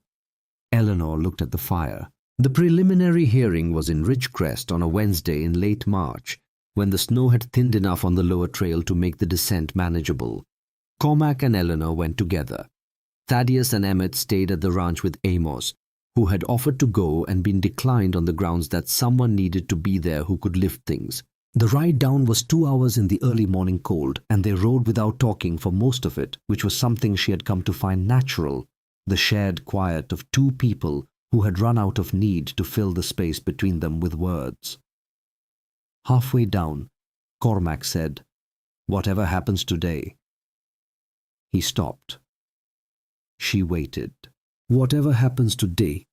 Eleanor looked at the fire. The preliminary hearing was in Ridgecrest on a Wednesday in late March, when the snow had thinned enough on the lower trail to make the descent manageable. Cormac and Eleanor went together. Thaddeus and Emmett stayed at the ranch with Amos, who had offered to go and been declined on the grounds that someone needed to be there who could lift things. The ride down was 2 hours in the early morning cold, and they rode without talking for most of it, which was something she had come to find natural, the shared quiet of 2 people who had run out of need to fill the space between them with words. Halfway down, Cormac said, "Whatever happens today." He stopped. She waited. "Whatever happens today,"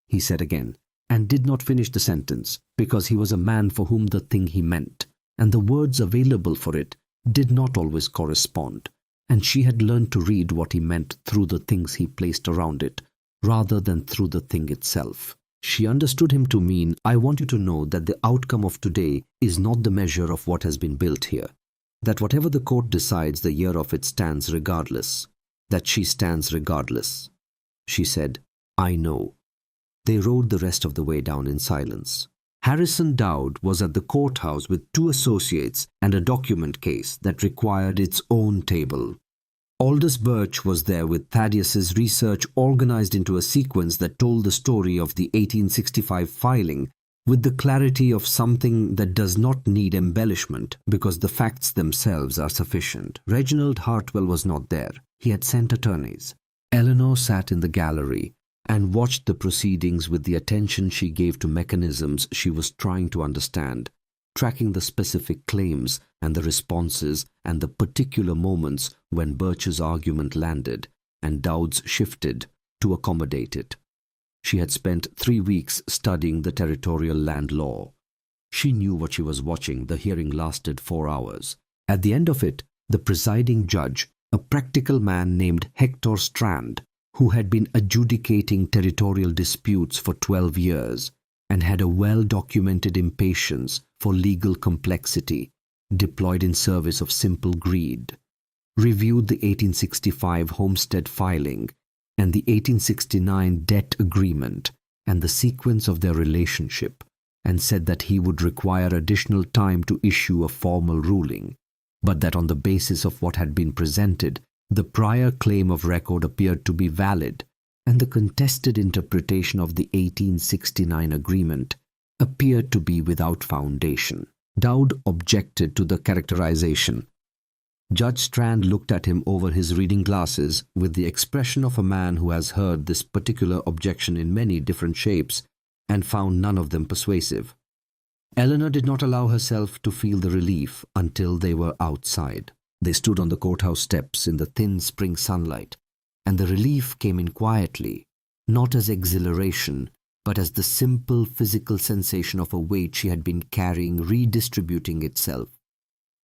he said again, and did not finish the sentence, because he was a man for whom the thing he meant, and the words available for it, did not always correspond, and she had learned to read what he meant through the things he placed around it, rather than through the thing itself. She understood him to mean, "I want you to know that the outcome of today is not the measure of what has been built here, that whatever the court decides, the year of it stands regardless, that she stands regardless." She said, "I know." They rode the rest of the way down in silence. Harrison Dowd was at the courthouse with 2 associates and a document case that required its own table. Aldous Birch was there with Thaddeus's research organized into a sequence that told the story of the 1865 filing with the clarity of something that does not need embellishment because the facts themselves are sufficient. Reginald Hartwell was not there. He had sent attorneys. Eleanor sat in the gallery and watched the proceedings with the attention she gave to mechanisms she was trying to understand, tracking the specific claims and the responses and the particular moments when Birch's argument landed and Dowd's shifted to accommodate it. She had spent 3 weeks studying the territorial land law. She knew what she was watching. The hearing lasted 4 hours. At the end of it, the presiding judge, a practical man named Hector Strand, who had been adjudicating territorial disputes for 12 years and had a well-documented impatience for legal complexity, deployed in service of simple greed, reviewed the 1865 homestead filing and the 1869 debt agreement and the sequence of their relationship, and said that he would require additional time to issue a formal ruling, but that on the basis of what had been presented, the prior claim of record appeared to be valid, and the contested interpretation of the 1869 agreement appeared to be without foundation. Dowd objected to the characterization. Judge Strand looked at him over his reading glasses with the expression of a man who has heard this particular objection in many different shapes and found none of them persuasive. Eleanor did not allow herself to feel the relief until they were outside. They stood on the courthouse steps in the thin spring sunlight, and the relief came in quietly, not as exhilaration, but as the simple physical sensation of a weight she had been carrying redistributing itself.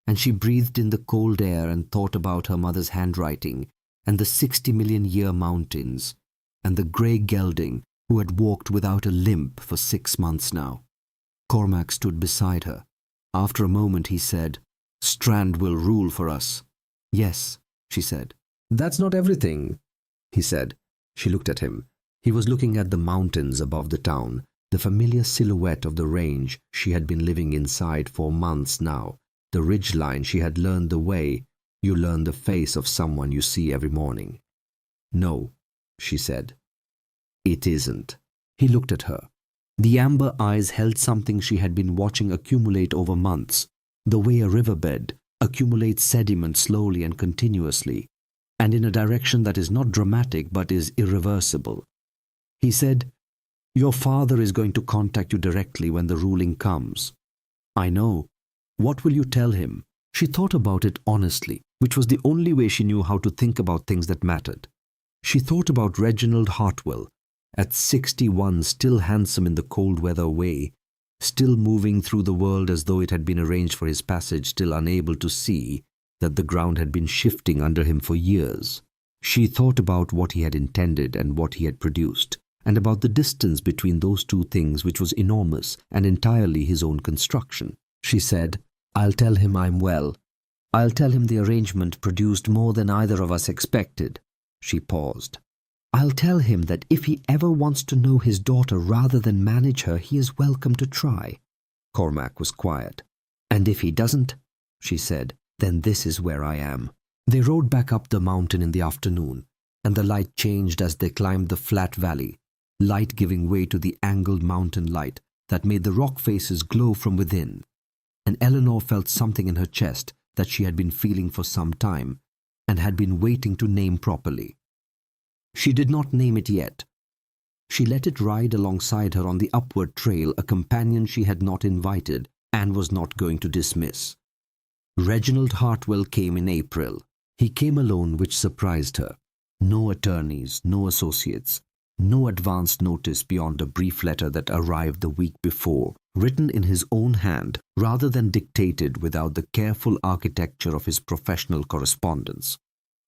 And she breathed in the cold air and thought about her mother's handwriting and the 60-million-year mountains and the grey gelding who had walked without a limp for 6 months now. Cormac stood beside her. After a moment he said, "Strand will rule for us." "Yes," she said. "That's not everything," he said. She looked at him. He was looking at the mountains above the town, the familiar silhouette of the range she had been living inside for months now, the ridgeline she had learned the way you learn the face of someone you see every morning. "No," she said. "It isn't." He looked at her. The amber eyes held something she had been watching accumulate over months, the way a riverbed accumulates sediment slowly and continuously, and in a direction that is not dramatic but is irreversible. He said, "Your father is going to contact you directly when the ruling comes." "I know. What will you tell him?" She thought about it honestly, which was the only way she knew how to think about things that mattered. She thought about Reginald Hartwell, at 61, still handsome in the cold weather way, still moving through the world as though it had been arranged for his passage, still unable to see that the ground had been shifting under him for years. She thought about what he had intended and what he had produced, and about the distance between those two things, which was enormous and entirely his own construction. She said, "I'll tell him I'm well. I'll tell him the arrangement produced more than either of us expected." She paused. "I'll tell him that if he ever wants to know his daughter rather than manage her, he is welcome to try." Cormac was quiet. "And if he doesn't," she said, "then this is where I am." They rode back up the mountain in the afternoon, and the light changed as they climbed the flat valley, light giving way to the angled mountain light that made the rock faces glow from within. And Eleanor felt something in her chest that she had been feeling for some time and had been waiting to name properly. She did not name it yet. She let it ride alongside her on the upward trail, a companion she had not invited and was not going to dismiss. Reginald Hartwell came in April. He came alone, which surprised her. No attorneys, no associates, no advance notice beyond a brief letter that arrived the week before, written in his own hand rather than dictated without the careful architecture of his professional correspondence.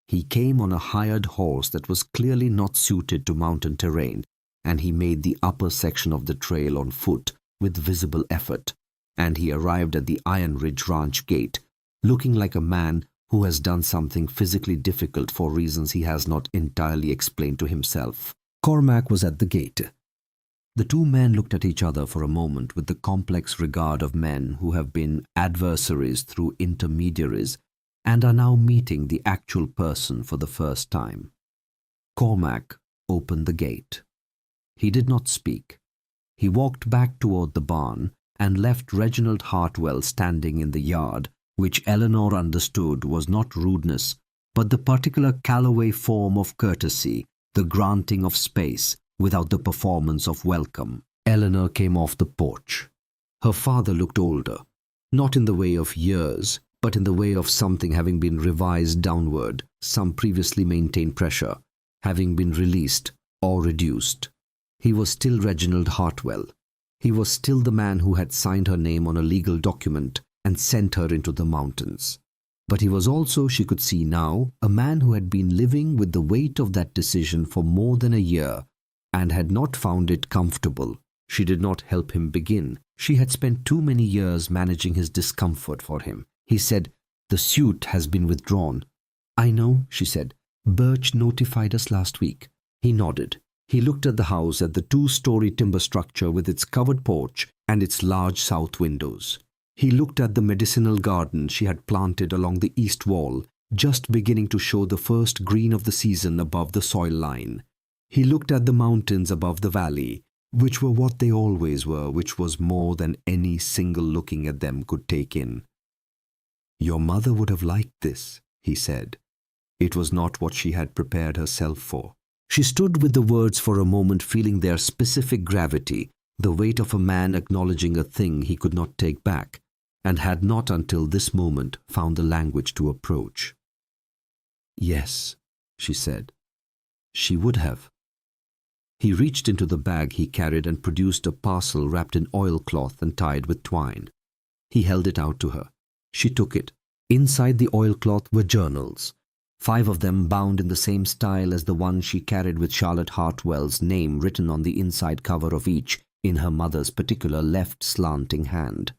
He came on a hired horse that was clearly not suited to mountain terrain, and he made the upper section of the trail on foot with visible effort, and he arrived at the Iron Ridge Ranch gate, looking like a man who has done something physically difficult for reasons he has not entirely explained to himself. Cormac was at the gate. The two men looked at each other for a moment with the complex regard of men who have been adversaries through intermediaries and are now meeting the actual person for the first time. Cormac opened the gate. He did not speak. He walked back toward the barn and left Reginald Hartwell standing in the yard, which Eleanor understood was not rudeness, but the particular Calloway form of courtesy, the granting of space without the performance of welcome. Eleanor came off the porch. Her father looked older. Not in the way of years, but in the way of something having been revised downward, some previously maintained pressure, having been released or reduced. He was still Reginald Hartwell. He was still the man who had signed her name on a legal document and sent her into the mountains. But he was also, she could see now, a man who had been living with the weight of that decision for more than a year and had not found it comfortable. She did not help him begin. She had spent too many years managing his discomfort for him. He said, "The suit has been withdrawn." "I know," she said. "Birch notified us last week." He nodded. He looked at the house, at the 2-story timber structure with its covered porch and its large south windows. He looked at the medicinal garden she had planted along the east wall, just beginning to show the first green of the season above the soil line. He looked at the mountains above the valley, which were what they always were, which was more than any single looking at them could take in. "Your mother would have liked this," he said. It was not what she had prepared herself for. She stood with the words for a moment, feeling their specific gravity, the weight of a man acknowledging a thing he could not take back, and had not until this moment found the language to approach. "Yes," she said. "She would have." He reached into the bag he carried and produced a parcel wrapped in oilcloth and tied with twine. He held it out to her. She took it. Inside the oilcloth were journals, 5 of them bound in the same style as the one she carried, with Charlotte Hartwell's name written on the inside cover of each in her mother's particular left slanting hand.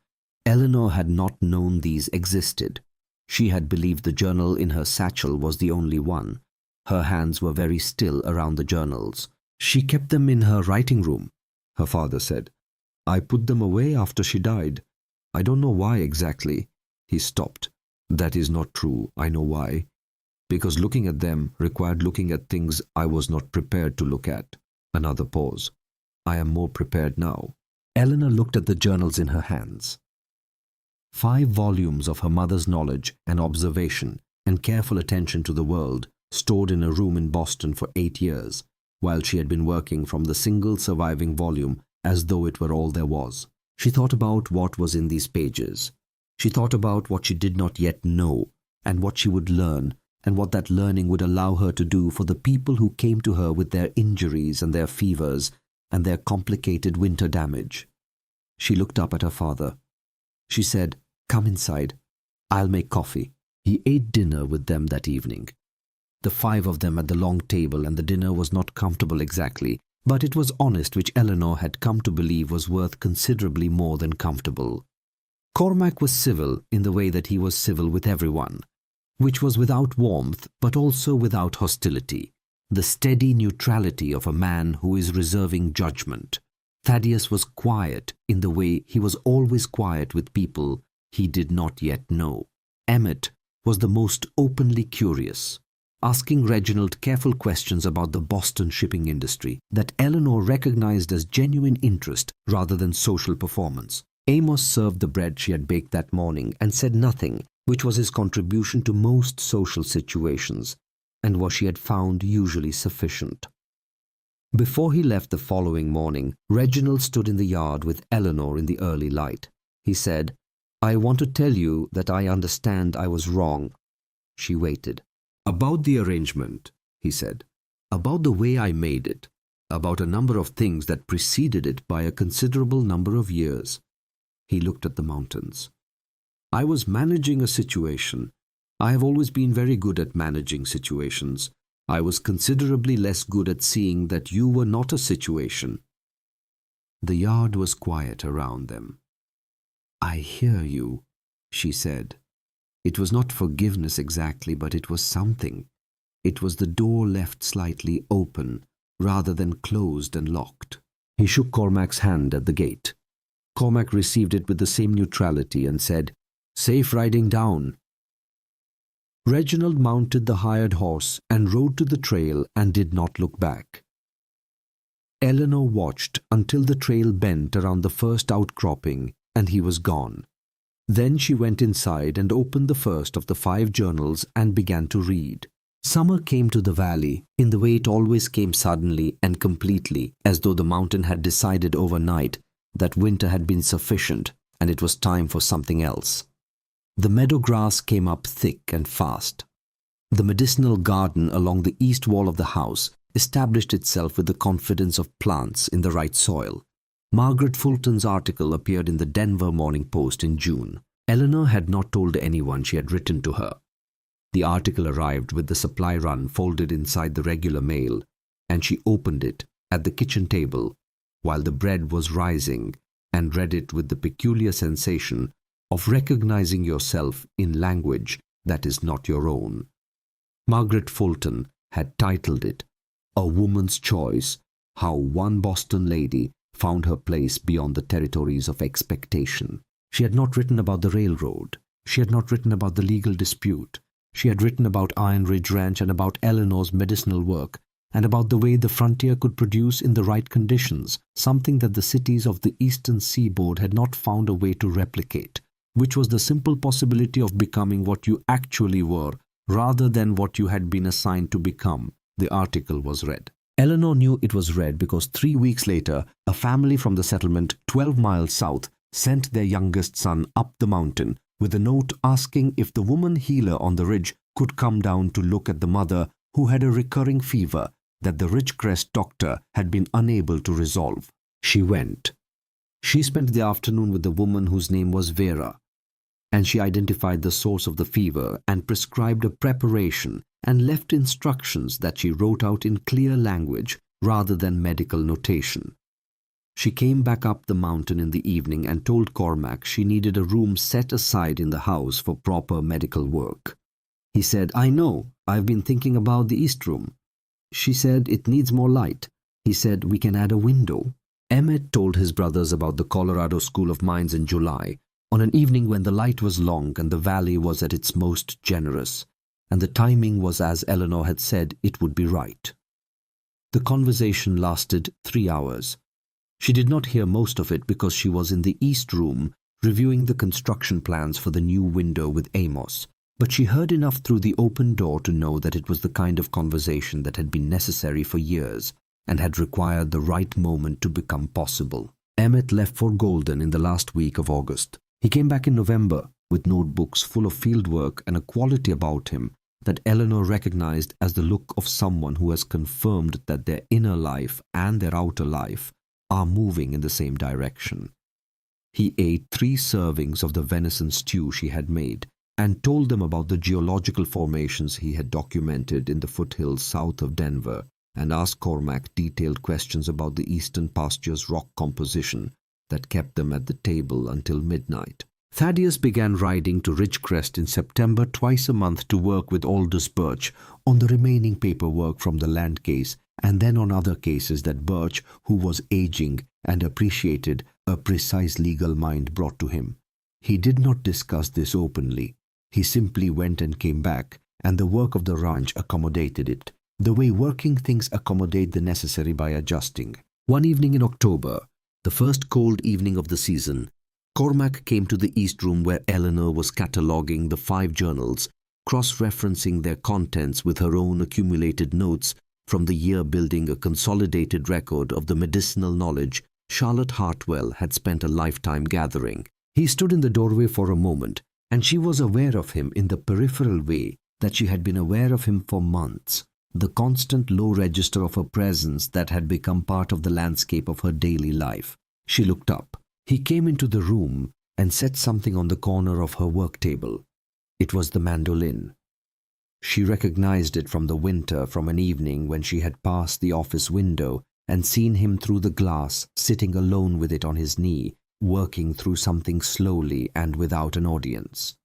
Eleanor had not known these existed. She had believed the journal in her satchel was the only one. Her hands were very still around the journals. "She kept them in her writing room," her father said. "I put them away after she died. I don't know why exactly." He stopped. "That is not true. I know why. Because looking at them required looking at things I was not prepared to look at." Another pause. "I am more prepared now." Eleanor looked at the journals in her hands. 5 volumes of her mother's knowledge and observation and careful attention to the world, stored in a room in Boston for 8 years, while she had been working from the single surviving volume as though it were all there was. She thought about what was in these pages. She thought about what she did not yet know, and what she would learn, and what that learning would allow her to do for the people who came to her with their injuries and their fevers and their complicated winter damage. She looked up at her father. She said, "Come inside. I'll make coffee." He ate dinner with them that evening. The 5 of them at the long table, and the dinner was not comfortable exactly, but it was honest, which Eleanor had come to believe was worth considerably more than comfortable. Cormac was civil in the way that he was civil with everyone, which was without warmth but also without hostility, the steady neutrality of a man who is reserving judgment. Thaddeus was quiet in the way he was always quiet with people he did not yet know. Emmett was the most openly curious, asking Reginald careful questions about the Boston shipping industry that Eleanor recognized as genuine interest rather than social performance. Amos served the bread she had baked that morning and said nothing, which was his contribution to most social situations, and what she had found usually sufficient. Before he left the following morning, Reginald stood in the yard with Eleanor in the early light. He said, "I want to tell you that I understand I was wrong." She waited. "About the arrangement," he said. "About the way I made it. About a number of things that preceded it by a considerable number of years." He looked at the mountains. "I was managing a situation. I have always been very good at managing situations. I was considerably less good at seeing that you were not a situation." The yard was quiet around them. "I hear you," she said. It was not forgiveness exactly, but it was something. It was the door left slightly open, rather than closed and locked. He shook Cormac's hand at the gate. Cormac received it with the same neutrality and said, "Safe riding down." Reginald mounted the hired horse and rode to the trail and did not look back. Eleanor watched until the trail bent around the first outcropping and he was gone. Then she went inside and opened the first of the 5 journals and began to read. Summer came to the valley in the way it always came, suddenly and completely, as though the mountain had decided overnight that winter had been sufficient and it was time for something else. The meadow grass came up thick and fast. The medicinal garden along the east wall of the house established itself with the confidence of plants in the right soil. Margaret Fulton's article appeared in the Denver Morning Post in June. Eleanor had not told anyone she had written to her. The article arrived with the supply run folded inside the regular mail, and she opened it at the kitchen table while the bread was rising and read it with the peculiar sensation of recognizing yourself in language that is not your own. Margaret Fulton had titled it, "A Woman's Choice: How One Boston Lady Found Her Place Beyond the Territories of Expectation." She had not written about the railroad. She had not written about the legal dispute. She had written about Iron Ridge Ranch and about Eleanor's medicinal work, and about the way the frontier could produce in the right conditions something that the cities of the eastern seaboard had not found a way to replicate, which was the simple possibility of becoming what you actually were rather than what you had been assigned to become. The article was read. Eleanor knew it was read because 3 weeks later, a family from the settlement 12 miles south sent their youngest son up the mountain with a note asking if the woman healer on the ridge could come down to look at the mother who had a recurring fever that the Ridgecrest doctor had been unable to resolve. She went. She spent the afternoon with the woman whose name was Vera, and she identified the source of the fever and prescribed a preparation and left instructions that she wrote out in clear language rather than medical notation. She came back up the mountain in the evening and told Cormac she needed a room set aside in the house for proper medical work. He said, "I know, I've been thinking about the east room." She said, "It needs more light." He said, "We can add a window." Emmett told his brothers about the Colorado School of Mines in July, on an evening when the light was long and the valley was at its most generous, and the timing was as Eleanor had said it would be right. The conversation lasted 3 hours. She did not hear most of it because she was in the east room reviewing the construction plans for the new window with Amos, but she heard enough through the open door to know that it was the kind of conversation that had been necessary for years and had required the right moment to become possible. Emmett left for Golden in the last week of August. He came back in November with notebooks full of field work and a quality about him that Eleanor recognized as the look of someone who has confirmed that their inner life and their outer life are moving in the same direction. He ate 3 servings of the venison stew she had made and told them about the geological formations he had documented in the foothills south of Denver and asked Cormac detailed questions about the eastern pasture's rock composition that kept them at the table until midnight. Thaddeus began riding to Ridgecrest in September twice a month to work with Aldous Birch on the remaining paperwork from the land case and then on other cases that Birch, who was aging and appreciated a precise legal mind, brought to him. He did not discuss this openly. He simply went and came back, and the work of the ranch accommodated it, the way working things accommodate the necessary by adjusting. One evening in October, the first cold evening of the season, Cormac came to the east room where Eleanor was cataloguing the 5 journals, cross-referencing their contents with her own accumulated notes from the year, building a consolidated record of the medicinal knowledge Charlotte Hartwell had spent a lifetime gathering. He stood in the doorway for a moment, and she was aware of him in the peripheral way that she had been aware of him for months, the constant low register of her presence that had become part of the landscape of her daily life. She looked up. He came into the room and set something on the corner of her work table. It was the mandolin. She recognized it from the winter, from an evening when she had passed the office window and seen him through the glass, sitting alone with it on his knee, working through something slowly and without an audience.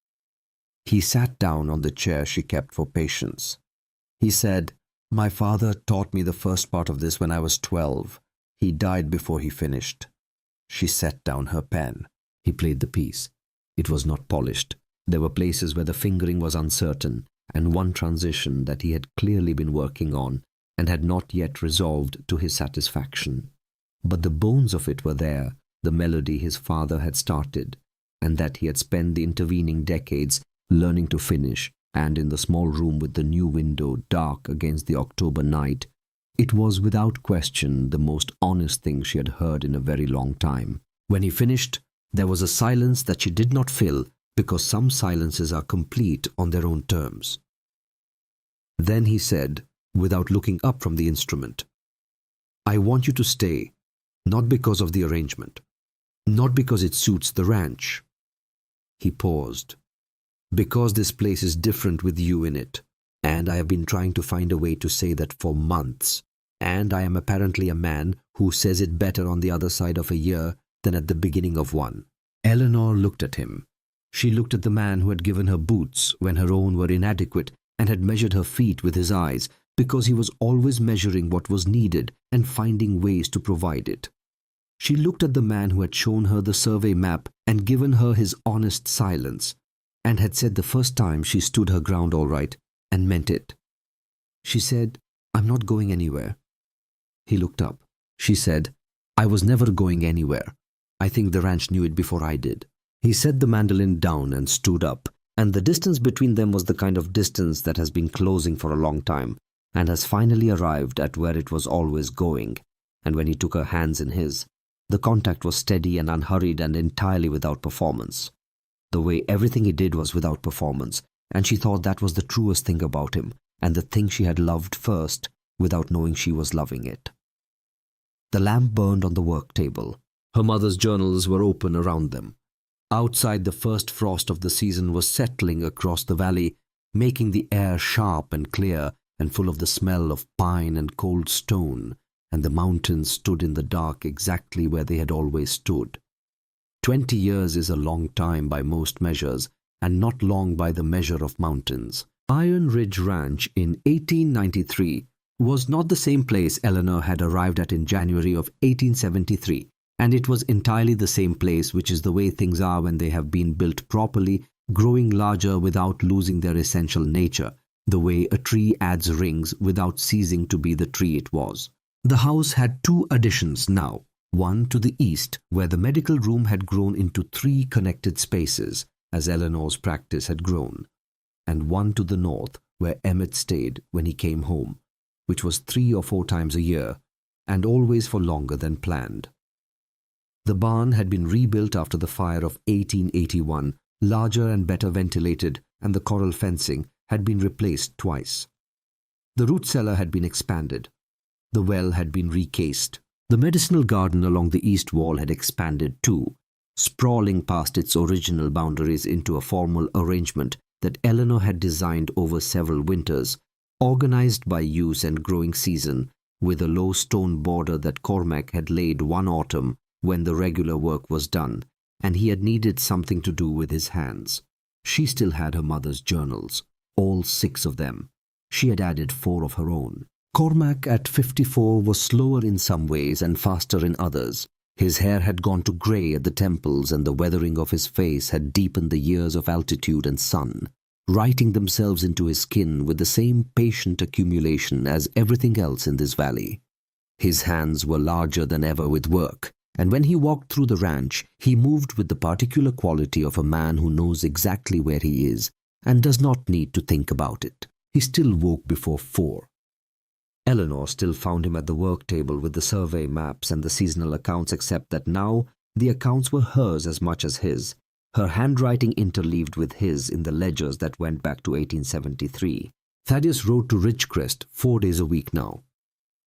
He sat down on the chair she kept for patience. He said, "My father taught me the first part of this when I was 12. He died before he finished." She set down her pen. He played the piece. It was not polished. There were places where the fingering was uncertain, and one transition that he had clearly been working on and had not yet resolved to his satisfaction. But the bones of it were there, the melody his father had started, and that he had spent the intervening decades learning to finish, and in the small room with the new window dark against the October night, it was without question the most honest thing she had heard in a very long time. When he finished, There was a silence that she did not fill because some silences are complete on their own terms. Then he said, without looking up from the instrument, "I want you to stay, not because of the arrangement, not because it suits the ranch." He paused. "Because this place is different with you in it, and I have been trying to find a way to say that for months, and I am apparently a man who says it better on the other side of a year than at the beginning of one." Eleanor looked at him. She looked at the man who had given her boots when her own were inadequate and had measured her feet with his eyes, because he was always measuring what was needed and finding ways to provide it. She looked at the man who had shown her the survey map and given her his honest silence, and had said the first time she stood her ground all right, and meant it. She said, "I'm not going anywhere." He looked up. She said, "I was never going anywhere. I think the ranch knew it before I did." He set the mandolin down and stood up, and the distance between them was the kind of distance that has been closing for a long time, and has finally arrived at where it was always going. And when he took her hands in his, the contact was steady and unhurried and entirely without performance. The way everything he did was without performance, and she thought that was the truest thing about him, and the thing she had loved first, without knowing she was loving it. The lamp burned on the work table. Her mother's journals were open around them. Outside, the first frost of the season was settling across the valley, making the air sharp and clear and full of the smell of pine and cold stone, and the mountains stood in the dark exactly where they had always stood. 20 years is a long time by most measures, and not long by the measure of mountains. Iron Ridge Ranch in 1893 was not the same place Eleanor had arrived at in January of 1873, and it was entirely the same place, which is the way things are when they have been built properly, growing larger without losing their essential nature, the way a tree adds rings without ceasing to be the tree it was. The house had 2 additions now, one to the east, where the medical room had grown into 3 connected spaces, as Eleanor's practice had grown, and one to the north, where Emmett stayed when he came home, which was 3 or 4 times a year, and always for longer than planned. The barn had been rebuilt after the fire of 1881, larger and better ventilated, and the corral fencing had been replaced twice. The root cellar had been expanded. The well had been recased. The medicinal garden along the east wall had expanded too, sprawling past its original boundaries into a formal arrangement that Eleanor had designed over several winters, organized by use and growing season, with a low stone border that Cormac had laid one autumn when the regular work was done, and he had needed something to do with his hands. She still had her mother's journals, all 6 of them. She had added 4 of her own. Cormac at 54 was slower in some ways and faster in others. His hair had gone to grey at the temples, and the weathering of his face had deepened the years of altitude and sun, writing themselves into his skin with the same patient accumulation as everything else in this valley. His hands were larger than ever with work, and when he walked through the ranch, he moved with the particular quality of a man who knows exactly where he is and does not need to think about it. He still woke before 4. Eleanor still found him at the work table with the survey maps and the seasonal accounts, except that now the accounts were hers as much as his, her handwriting interleaved with his in the ledgers that went back to 1873. Thaddeus rode to Ridgecrest 4 days a week now.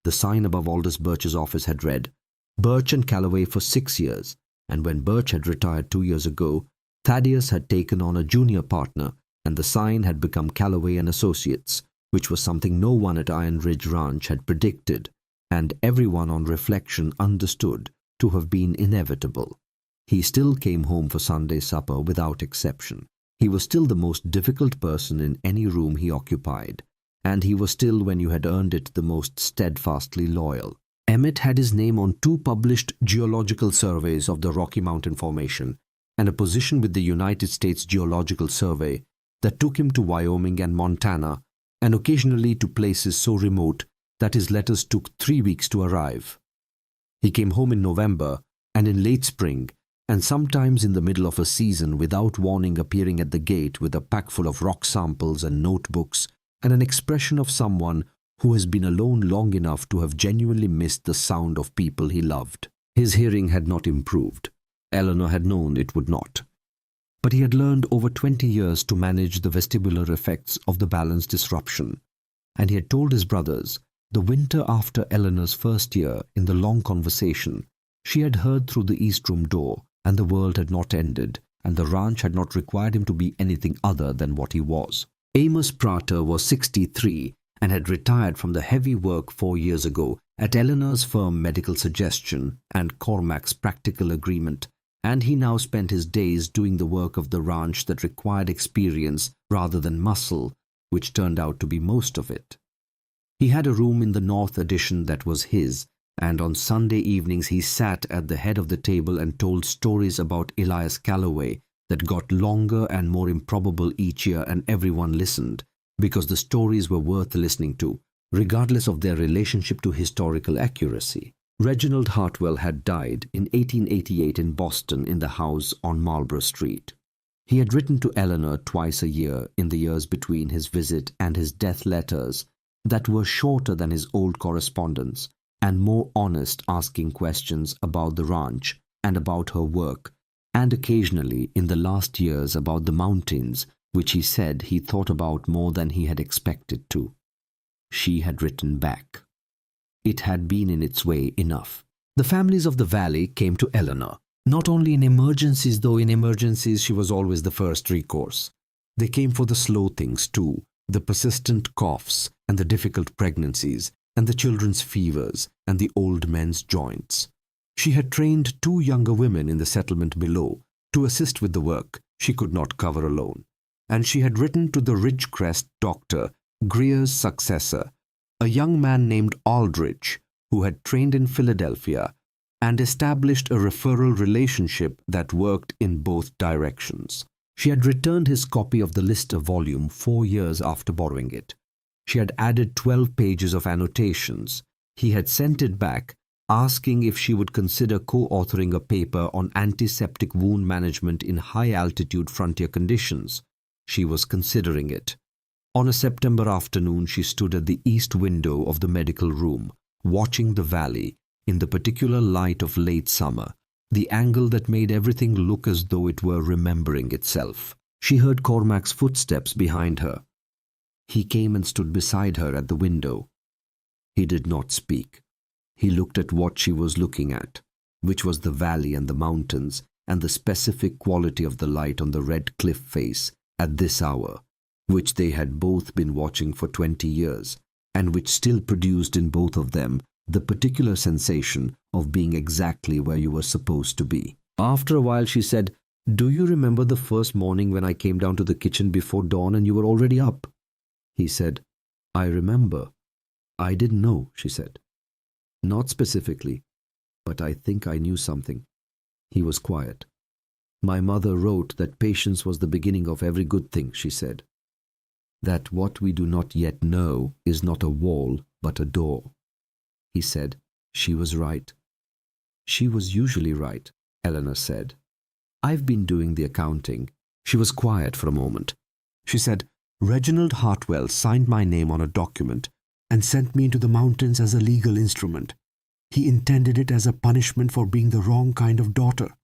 The sign above Aldous Birch's office had read, "Birch and Calloway for 6 years," and when Birch had retired 2 years ago, Thaddeus had taken on a junior partner, and the sign had become Calloway and Associates, which was something no one at Iron Ridge Ranch had predicted, and everyone on reflection understood to have been inevitable. He still came home for Sunday supper without exception. He was still the most difficult person in any room he occupied, and he was still, when you had earned it, the most steadfastly loyal. Emmett had his name on 2 published geological surveys of the Rocky Mountain Formation, and a position with the United States Geological Survey that took him to Wyoming and Montana, and occasionally to places so remote that his letters took 3 weeks to arrive. He came home in November and in late spring, and sometimes in the middle of a season, without warning appearing at the gate with a pack full of rock samples and notebooks and an expression of someone who has been alone long enough to have genuinely missed the sound of people he loved. His hearing had not improved, Eleanor had known it would not. But he had learned over 20 years to manage the vestibular effects of the balance disruption, and he had told his brothers, the winter after Eleanor's first year, in the long conversation, she had heard through the east room door, and the world had not ended, and the ranch had not required him to be anything other than what he was. Amos Prater was 63 and had retired from the heavy work 4 years ago at Eleanor's firm medical suggestion and Cormac's practical agreement, and he now spent his days doing the work of the ranch that required experience rather than muscle, which turned out to be most of it. He had a room in the north addition that was his, and on Sunday evenings he sat at the head of the table and told stories about Elias Calloway that got longer and more improbable each year, and everyone listened, because the stories were worth listening to, regardless of their relationship to historical accuracy. Reginald Hartwell had died in 1888 in Boston in the house on Marlborough Street. He had written to Eleanor twice a year in the years between his visit and his death letters that were shorter than his old correspondence and more honest, asking questions about the ranch and about her work, and occasionally in the last years about the mountains, which he said he thought about more than he had expected to. She had written back. It had been in its way enough. The families of the valley came to Eleanor, not only in emergencies, though in emergencies she was always the first recourse. They came for the slow things too, the persistent coughs and the difficult pregnancies and the children's fevers and the old men's joints. She had trained 2 younger women in the settlement below to assist with the work she could not cover alone, and she had written to the Ridgecrest doctor, Greer's successor, a young man named Aldrich, who had trained in Philadelphia and established a referral relationship that worked in both directions. She had returned his copy of the Lister volume 4 years after borrowing it. She had added 12 pages of annotations. He had sent it back, asking if she would consider co-authoring a paper on antiseptic wound management in high-altitude frontier conditions. She was considering it. On a September afternoon, she stood at the east window of the medical room, watching the valley, in the particular light of late summer, the angle that made everything look as though it were remembering itself. She heard Cormac's footsteps behind her. He came and stood beside her at the window. He did not speak. He looked at what she was looking at, which was the valley and the mountains and the specific quality of the light on the red cliff face at this hour, which they had both been watching for 20 years, and which still produced in both of them the particular sensation of being exactly where you were supposed to be. After a while she said, "Do you remember the first morning when I came down to the kitchen before dawn and you were already up?" He said, "I remember." "I didn't know," she said. "Not specifically, but I think I knew something." He was quiet. "My mother wrote that patience was the beginning of every good thing," she said. "That what we do not yet know is not a wall, but a door." He said, "She was right." "She was usually right," Eleanor said. "I've been doing the accounting." She was quiet for a moment. She said, "Reginald Hartwell signed my name on a document and sent me into the mountains as a legal instrument. He intended it as a punishment for being the wrong kind of daughter."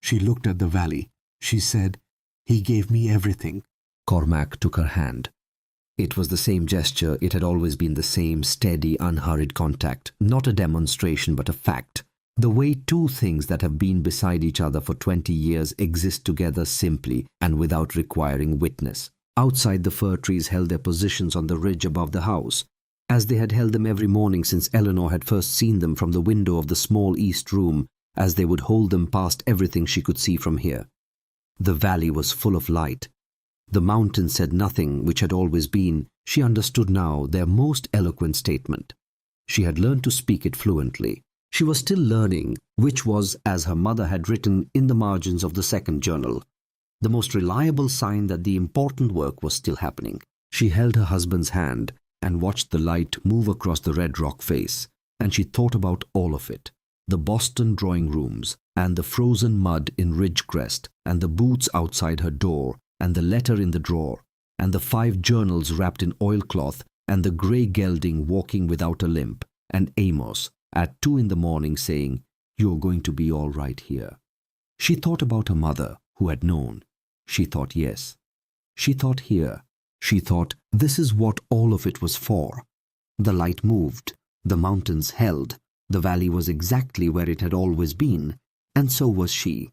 She looked at the valley. She said, "He gave me everything." Cormac took her hand. It was the same gesture. It had always been the same steady, unhurried contact, not a demonstration but a fact. The way 2 things that have been beside each other for 20 years exist together simply and without requiring witness. Outside, the fir trees held their positions on the ridge above the house, as they had held them every morning since Eleanor had first seen them from the window of the small east room, as they would hold them past everything she could see from here. The valley was full of light. The mountains said nothing, which had always been, she understood now, their most eloquent statement. She had learned to speak it fluently. She was still learning, which was, as her mother had written in the margins of the second journal, the most reliable sign that the important work was still happening. She held her husband's hand and watched the light move across the red rock face, and she thought about all of it. The Boston drawing rooms, and the frozen mud in Ridgecrest, and the boots outside her door, and the letter in the drawer, and the 5 journals wrapped in oilcloth, and the grey gelding walking without a limp, and Amos at 2 in the morning saying, "You're going to be all right here." She thought about her mother, who had known. She thought yes. She thought here. She thought this is what all of it was for. The light moved, the mountains held, the valley was exactly where it had always been, and so was she.